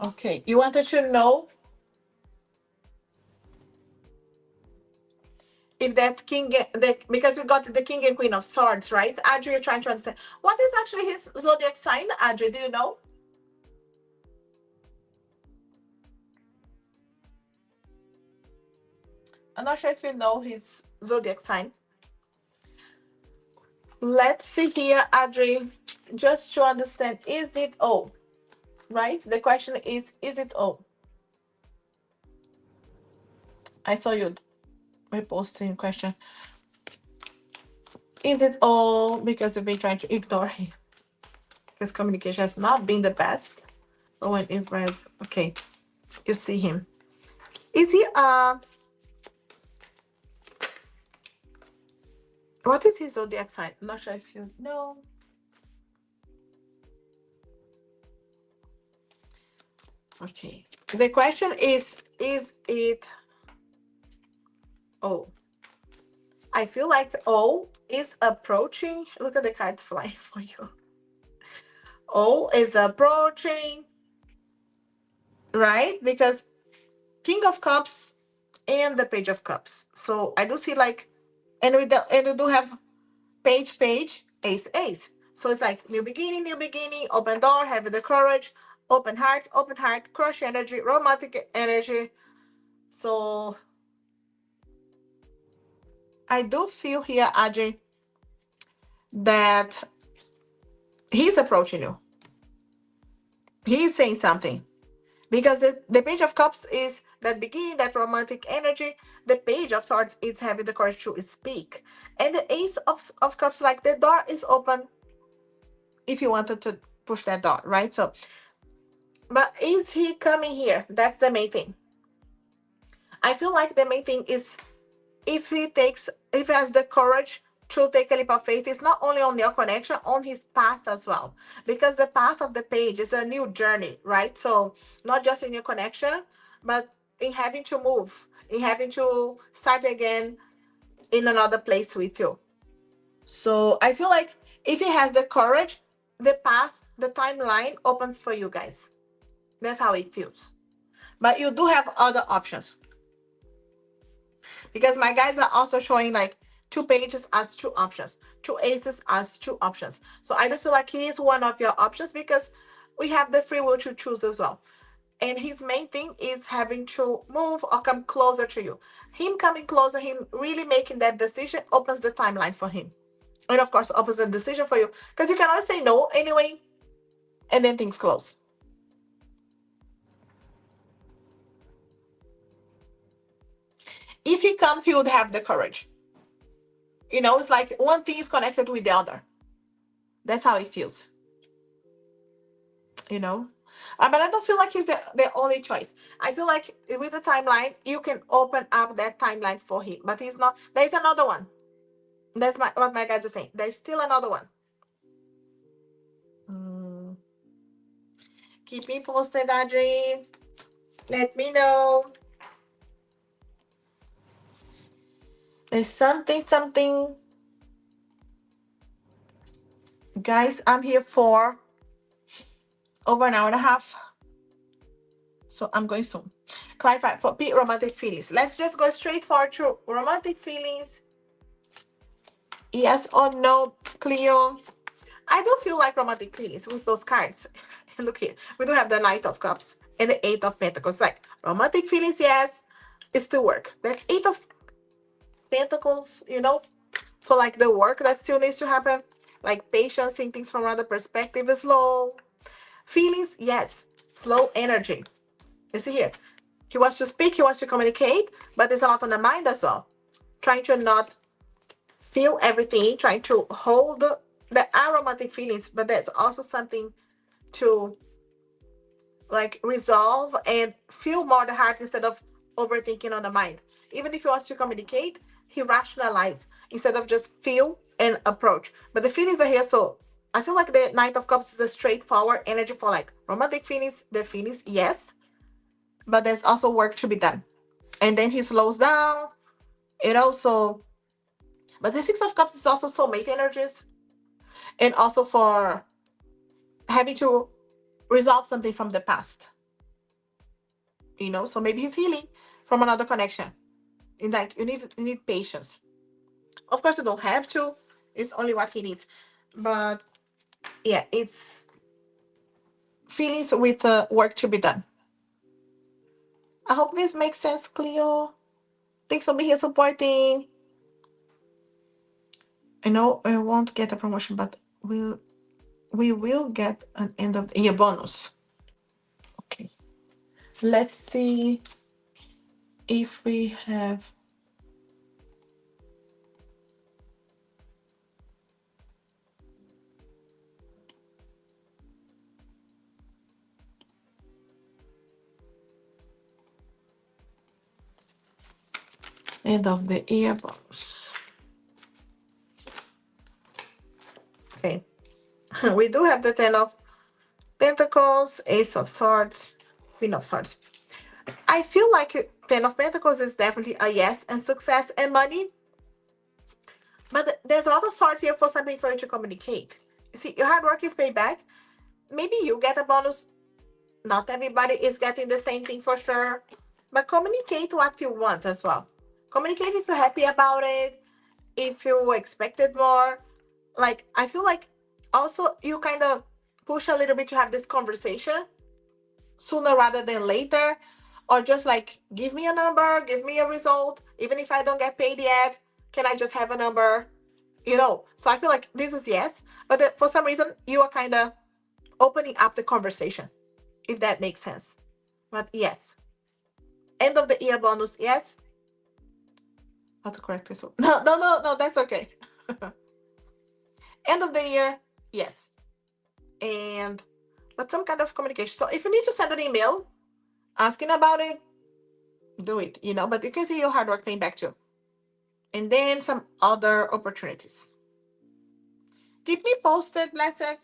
Okay, you wanted to know if that because you got the King and Queen of Swords, right? Adri, you're trying to understand what is actually his zodiac sign. Adri, do you know? I'm not sure if you know his zodiac sign. Let's see here, Adri, just to understand, is it O? Right? The question is it O? I saw you reposting question. Is it O because you've been trying to ignore him? His communication has not been the best. Oh, and infrared. Okay, you see him. Is he what is his zodiac sign? I'm not sure if you know. Okay. The question is it O? I feel like O is approaching. Look at the cards flying for you. O is approaching, right? Because King of Cups and the Page of Cups. So I do see like, and we do have page, ace, ace. So it's like new beginning, open door, have the courage, open heart, crush energy, romantic energy. So I do feel here, Ajay, that he's approaching you. He's saying something. Because the Page of Cups is that beginning, that romantic energy. The Page of Swords is having the courage to speak. And the Ace of Cups, like the door is open if you wanted to push that door, right? So, but is he coming here? That's the main thing. I feel like the main thing is if he has the courage to take a leap of faith, it's not only on your connection, on his path as well. Because the path of the page is a new journey, right? So not just in your connection, but in having to move, in having to start again in another place with you. So I feel like if he has the courage, the path, the timeline opens for you guys. That's how it feels. But you do have other options. Because my guys are also showing like two pages as two options, two aces as two options. So I do feel like he is one of your options because we have the free will to choose as well. And his main thing is having to move or come closer to you. Him coming closer, him really making that decision opens the timeline for him. And of course, opens the decision for you. Because you can always say no anyway, and then things close. If he comes, he would have the courage. It's like one thing is connected with the other. That's how it feels. you know but I don't feel like he's the only choice. I feel like with the timeline you can open up that timeline for him, but he's not. There's another one. That's what my guys are saying. There's still another one. mm. Keep me posted, Audrey. Let me know. There's something. Guys, I'm here for over an hour and a half, so I'm going soon. Clarify for romantic feelings. Let's just go straight forward to romantic feelings. Yes or no, Cleo? I do feel like romantic feelings with those cards. Look here. We do have the Knight of Cups and the Eight of Pentacles. Like, romantic feelings, yes, it still work. The Eight of Pentacles, for like the work that still needs to happen. Like patience, seeing things from another perspective is slow. Feelings, yes. Slow energy. You see here. He wants to speak, he wants to communicate, but there's a lot on the mind as well. Trying to not feel everything, trying to hold the aromatic feelings, but there's also something to like resolve and feel more the heart instead of overthinking on the mind. Even if he wants to communicate, he rationalize instead of just feel and approach. But the feelings are here, so I feel like the Knight of Cups is a straightforward energy for like romantic feelings. The feelings, yes, but there's also work to be done. And then he slows down. It also, but the Six of Cups is also soulmate energies, and also for having to resolve something from the past. So maybe he's healing from another connection. And like you need patience. Of course, you don't have to. It's only what he needs. But yeah, it's feelings with work to be done. I hope this makes sense, Cleo. Thanks for being here supporting. I know I won't get a promotion, but we will get an end of the year bonus. Okay. Let's see if we have end of the year bonus. Okay. We do have the Ten of Pentacles, Ace of Swords, Queen of Swords. I feel like Ten of Pentacles is definitely a yes and success and money. But there's a lot of swords here for something for you to communicate. You see, your hard work is paid back. Maybe you get a bonus. Not everybody is getting the same thing for sure. But communicate what you want as well. Communicate if you're happy about it, if you expected more. Like, I feel like also you kind of push a little bit to have this conversation sooner rather than later, or just like give me a number, give me a result, even if I don't get paid yet, can I just have a number, so I feel like this is yes, but for some reason you are kind of opening up the conversation, if that makes sense. But yes, end of the year bonus, yes. How to correct this one? No, no, no, no, that's okay. End of the year, yes. And but some kind of communication. So if you need to send an email asking about it, do it, but you can see your hard work paying back too. And then some other opportunities. Keep me posted, Blessed,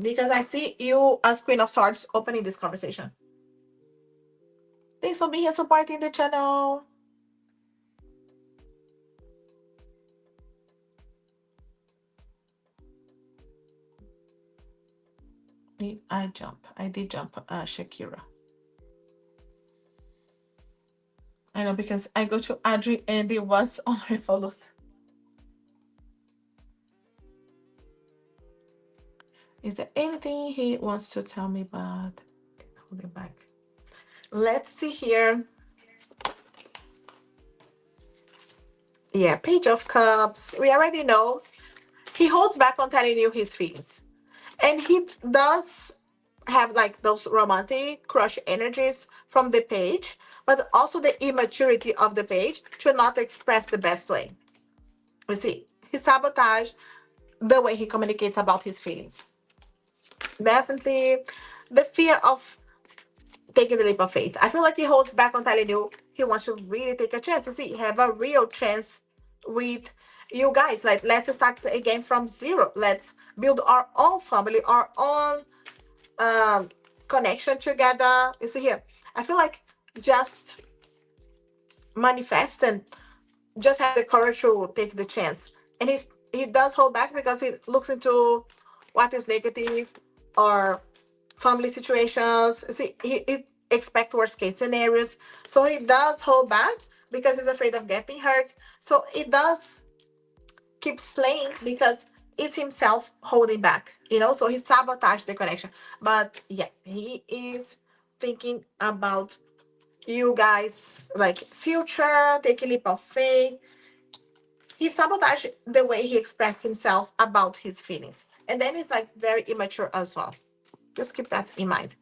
because I see you as Queen of Swords opening this conversation. Thanks for being here supporting the channel. Did I jump? I did jump, Shakira. I know, because I go to Adri and it was on Revolut. Is there anything he wants to tell me about? Hold it back. Let's see here. Yeah, Page of Cups. We already know he holds back on telling you his feelings. And he does have like those romantic crush energies from the page, but also the immaturity of the page to not express the best way. You see, he sabotaged the way he communicates about his feelings. Definitely the fear of taking the leap of faith. I feel like he holds back on telling you he wants to really take a chance. You see, have a real chance with you guys. Like, let's start again from zero. Let's build our own family, our own connection together. You see here, I feel like just manifest and just have the courage to take the chance. And he does hold back because he looks into what is negative or family situations. See, he expect worst case scenarios. So he does hold back because he's afraid of getting hurt. So it does keeps playing because it's himself holding back, so he sabotaged the connection. But yeah, he is thinking about you guys, like future, take a leap of faith. He sabotaged the way he expressed himself about his feelings. And then it's like very immature as well. Just keep that in mind.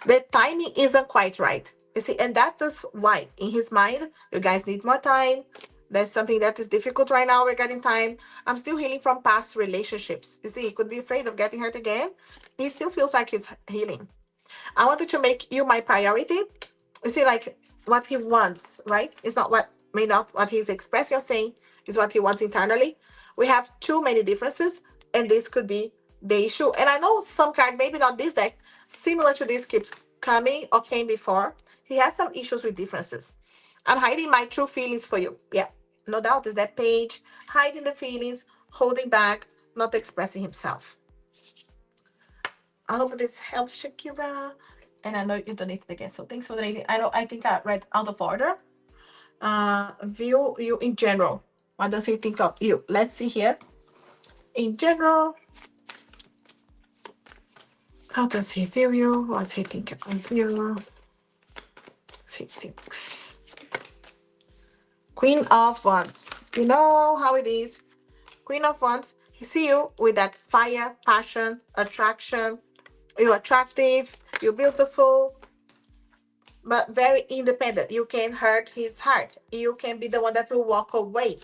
The timing isn't quite right. You see, and that is why in his mind, you guys need more time. There's something that is difficult right now regarding time. I'm still healing from past relationships. You see, he could be afraid of getting hurt again. He still feels like he's healing. I wanted to make you my priority. You see, like what he wants, right? It's not what, may not what he's expressing or saying, is what he wants internally. We have too many differences, and this could be the issue. And I know some card, maybe not this deck, similar to this keeps coming or came before. He has some issues with differences. I'm hiding my true feelings for you. Yeah, no doubt is that page, hiding the feelings, holding back, not expressing himself. I hope this helps, Shakira. And I know you donated again, so thanks for donating. I think I read out of order. View you in general. What does he think of you? Let's see here. In general, how does he view you? What's he thinking of you? He thinks. Queen of Wands. You know how it is. Queen of Wands, he see you with that fire, passion, attraction. You're attractive, you're beautiful, but very independent. You can hurt his heart. You can be the one that will walk away,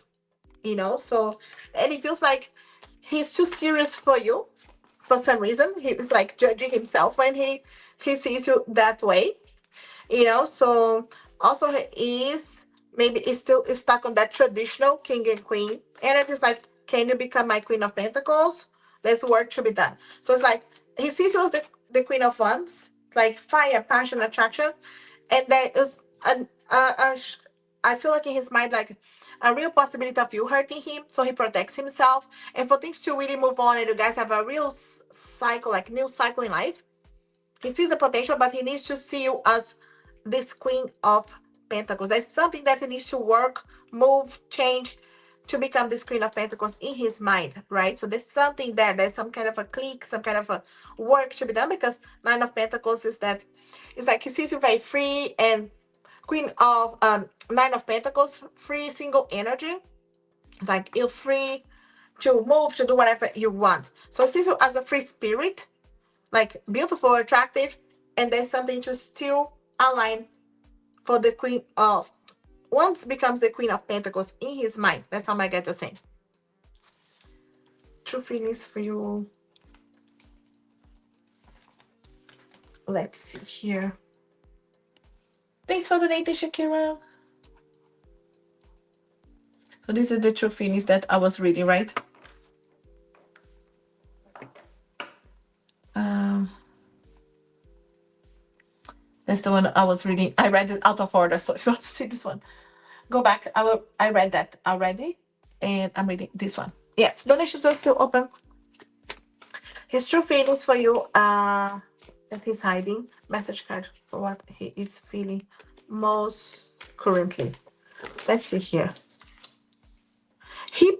you know? So, and it feels like he's too serious for you for some reason. He's like judging himself when he sees you that way, you know. So also he is maybe is still is stuck on that traditional king and queen energy. It's like, can you become my queen of pentacles? There's work to be done. So it's like he sees you as the queen of wands, like fire, passion, attraction, and there is I feel like in his mind, like a real possibility of you hurting him, so he protects himself. And for things to really move on and you guys have a real cycle, like new cycle in life, he sees the potential, but he needs to see you as this queen of pentacles. There's something that he needs to work, move, change to become this queen of pentacles in his mind, right? So there's something there. There's some kind of a click, some kind of a work to be done, because nine of pentacles is that it's like he sees you very free, and queen of nine of pentacles, free, single energy. It's like you're free to move, to do whatever you want. So he sees you as a free spirit, like beautiful, attractive, and there's something to still align for the queen of once becomes the queen of pentacles in his mind. That's how I get the same. True feelings for you. Let's see here. Thanks for donating, Shakira. So this is the true feelings that I was reading, right? Um, that's the one I was reading. I read it out of order. So if you want to see this one, go back. I read that already, and I'm reading this one. Yes, donations are still open. His true feelings for you that he's hiding. Message card for what he is feeling most currently. Let's see here. He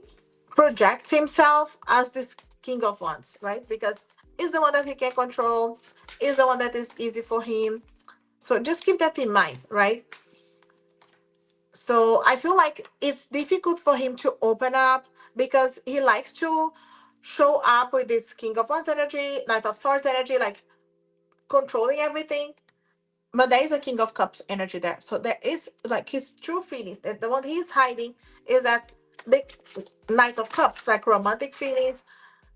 projects himself as this king of wands, right? Because he's the one that he can control, is the one that is easy for him. So just keep that in mind, right? So I feel like it's difficult for him to open up because he likes to show up with this king of wands energy, knight of swords energy, like controlling everything. But there is a king of cups energy there. So there is like his true feelings. That the one he's hiding is that big knight of cups, like romantic feelings.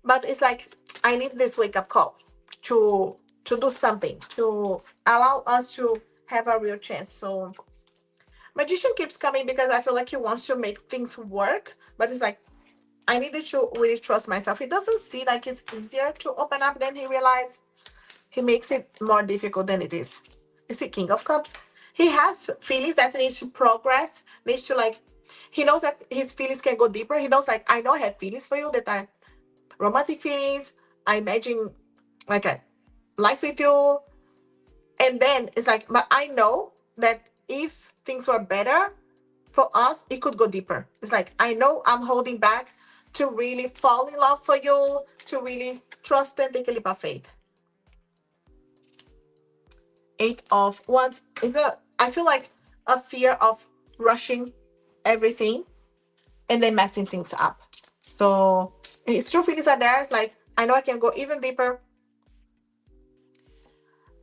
But it's like, I need this wake up call to do something, to allow us to have a real chance. So magician keeps coming because I feel like he wants to make things work, but it's like, I needed to really trust myself. It doesn't seem like it's easier to open up than he realized. He makes it more difficult than it is. You see, king of cups, he has feelings that needs to progress, needs to like, he knows that his feelings can go deeper. He knows, like, I know I have feelings for you that are romantic feelings. I imagine like a life with you. And then it's like, but I know that if things were better for us, it could go deeper. It's like, I know I'm holding back to really fall in love for you, to really trust and take a leap of faith. Eight of Wands is I feel like a fear of rushing everything and then messing things up. So it's true feelings are there. It's like, I know I can go even deeper.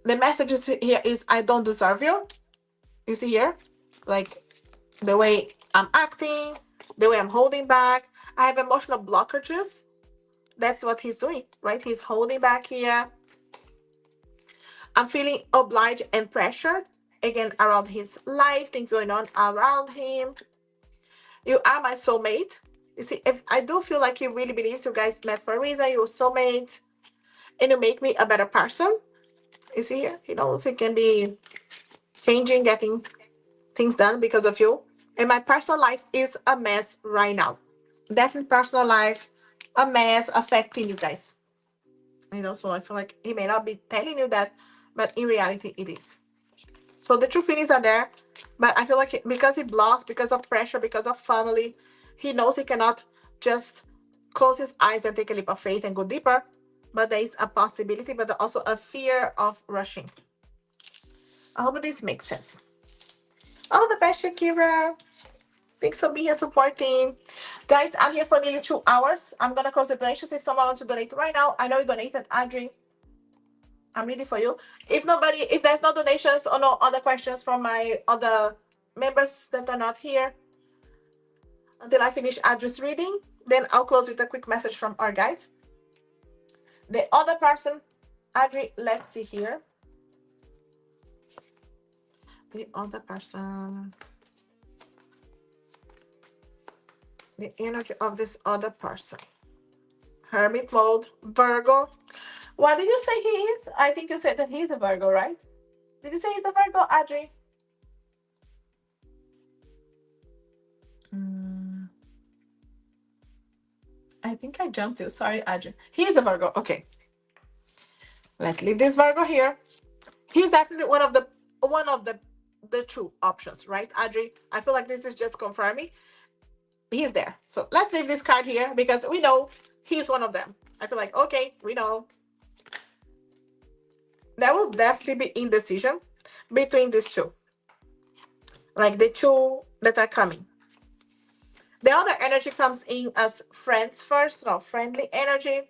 The message here is, I don't deserve you. You see here? Like the way I'm acting, the way I'm holding back. I have emotional blockages. That's what he's doing, right? He's holding back here. I'm feeling obliged and pressured again around his life, things going on around him. You are my soulmate. You see, if I do feel like he really believes you guys met for a reason, you're soulmate, and you make me a better person. You see here, he knows he can be changing, getting things done because of you. And my personal life is a mess right now. Definitely personal life, a mess affecting you guys. You know, so I feel like he may not be telling you that, but in reality, it is. So the true feelings are there, but I feel like because he blocks, because of pressure, because of family, he knows he cannot just close his eyes and take a leap of faith and go deeper. But there is a possibility, but also a fear of rushing. I hope this makes sense. All the best, Shakira. Thanks for being here supporting. Guys, I'm here for nearly 2 hours. I'm gonna close the donations. If someone wants to donate right now, I know you donated, Audrey. I'm ready for you. If there's no donations or no other questions from my other members that are not here until I finish address reading, then I'll close with a quick message from our guides. The other person, Audrey, let's see here. The other person, the energy of this other person. Hermit mode, Virgo. What did you say he is? I think you said that he's a Virgo, right? Did you say he's a Virgo, Audrey? Mm, I think I jumped you. Sorry, Audrey. He's a Virgo. Okay. Let's leave this Virgo here. He's definitely one of the true options, right, Audrey? I feel like this is just confirming he's there. So let's leave this card here because we know he's one of them. I feel like okay, we know. There will definitely be indecision between these two. Like the two that are coming. The other energy comes in as friends first, no, friendly energy,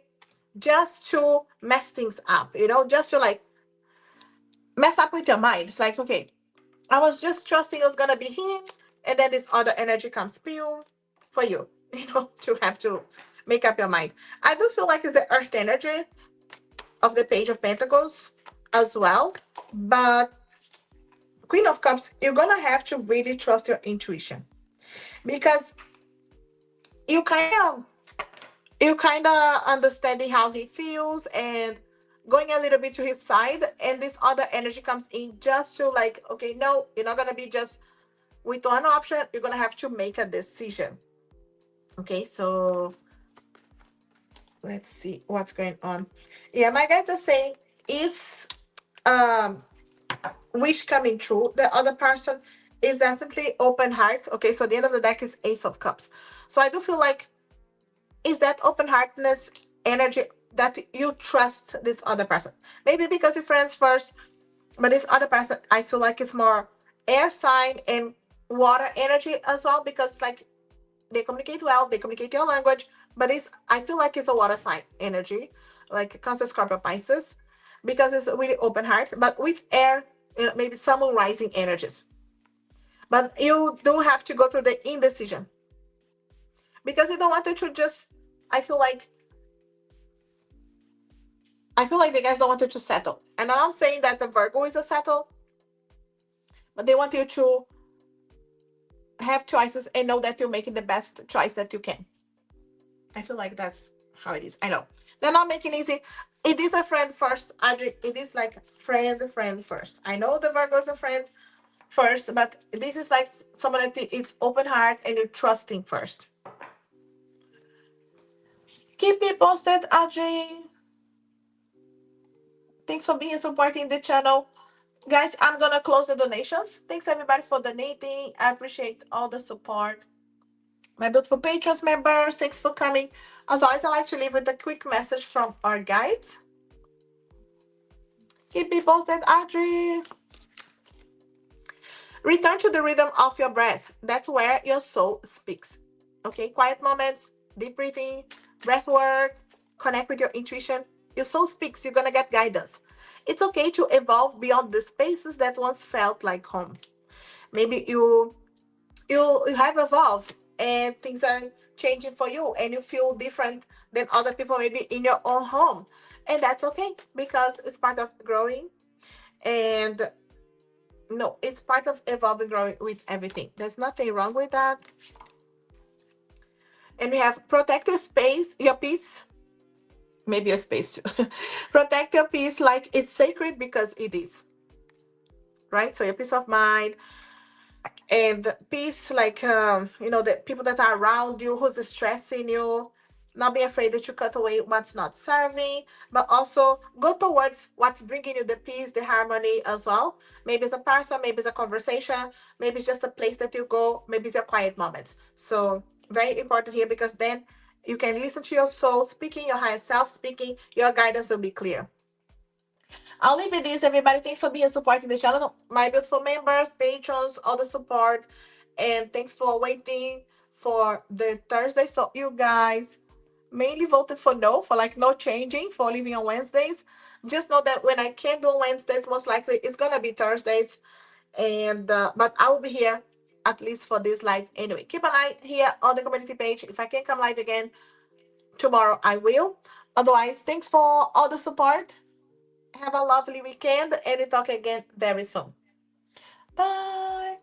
just to mess things up, just to like mess up with your mind. It's like, okay, I was just trusting it was gonna be him, and then this other energy comes spew for you, to have to make up your mind. I do feel like it's the earth energy of the Page of Pentacles as well, but Queen of Cups, you're gonna have to really trust your intuition because you kind of understanding how he feels and going a little bit to his side, and this other energy comes in just to like, okay, no, you're not gonna be just with one option, you're gonna have to make a decision. Okay, so let's see what's going on. Yeah, my guys are saying is um wish coming true. The other person is definitely open heart. Okay, so the end of the deck is Ace of Cups. So I do feel like is that open heartedness energy that you trust this other person. Maybe because you're friends first, but this other person I feel like it's more air sign and water energy as well, because like they communicate well, they communicate your language, but it's I feel like it's a water sign energy, like Cancer, Scorpio, Pisces, because it's really open heart, but with air, maybe some rising energies. But you do have to go through the indecision because you don't want to just. I feel like the guys don't want you to settle, and I'm not saying that the Virgo is a settle, but they want you to have choices and know that you're making the best choice that you can. I feel like that's how it is. I know. They're not making it easy. It is a friend first, Audrey. It is like friend first. I know the Virgo is a friend first, but this is like someone that is open heart and you're trusting first. Keep me posted, Audrey. Thanks for being supporting the channel. Guys, I'm gonna close the donations. Thanks everybody for donating. I appreciate all the support. My beautiful patrons members, thanks for coming. As always, I like to leave with a quick message from our guides. Keep me posted, Audrey. Return to the rhythm of your breath. That's where your soul speaks. Okay, quiet moments, deep breathing, breath work, connect with your intuition. Your soul speaks, you're gonna get guidance. It's okay to evolve beyond the spaces that once felt like home. Maybe you have evolved and things are changing for you and you feel different than other people maybe in your own home. And that's okay because it's part of growing, and no, it's part of evolving, growing with everything. There's nothing wrong with that. And we have protect your space, your peace, maybe your space too. Protect your peace like it's sacred because it is, right? So your peace of mind and peace, like the people that are around you, who's stressing you. Not be afraid that you cut away what's not serving, but also go towards what's bringing you the peace, the harmony as well. Maybe it's a person, maybe it's a conversation, maybe it's just a place that you go, maybe it's your quiet moments. So very important here because then you can listen to your soul speaking, your higher self speaking, your guidance will be clear. I'll leave it this, everybody. Thanks for being supporting the channel. My beautiful members, patrons, all the support. And thanks for waiting for the Thursday. So you guys mainly voted for no, for like no changing, for leaving on Wednesdays. Just know that when I can't do Wednesdays, most likely it's gonna be Thursdays. And but I will be here at least for this live anyway. Keep an eye here on the community page. If I can come live again tomorrow, I will. Otherwise, thanks for all the support. Have a lovely weekend, and we talk again very soon. Bye.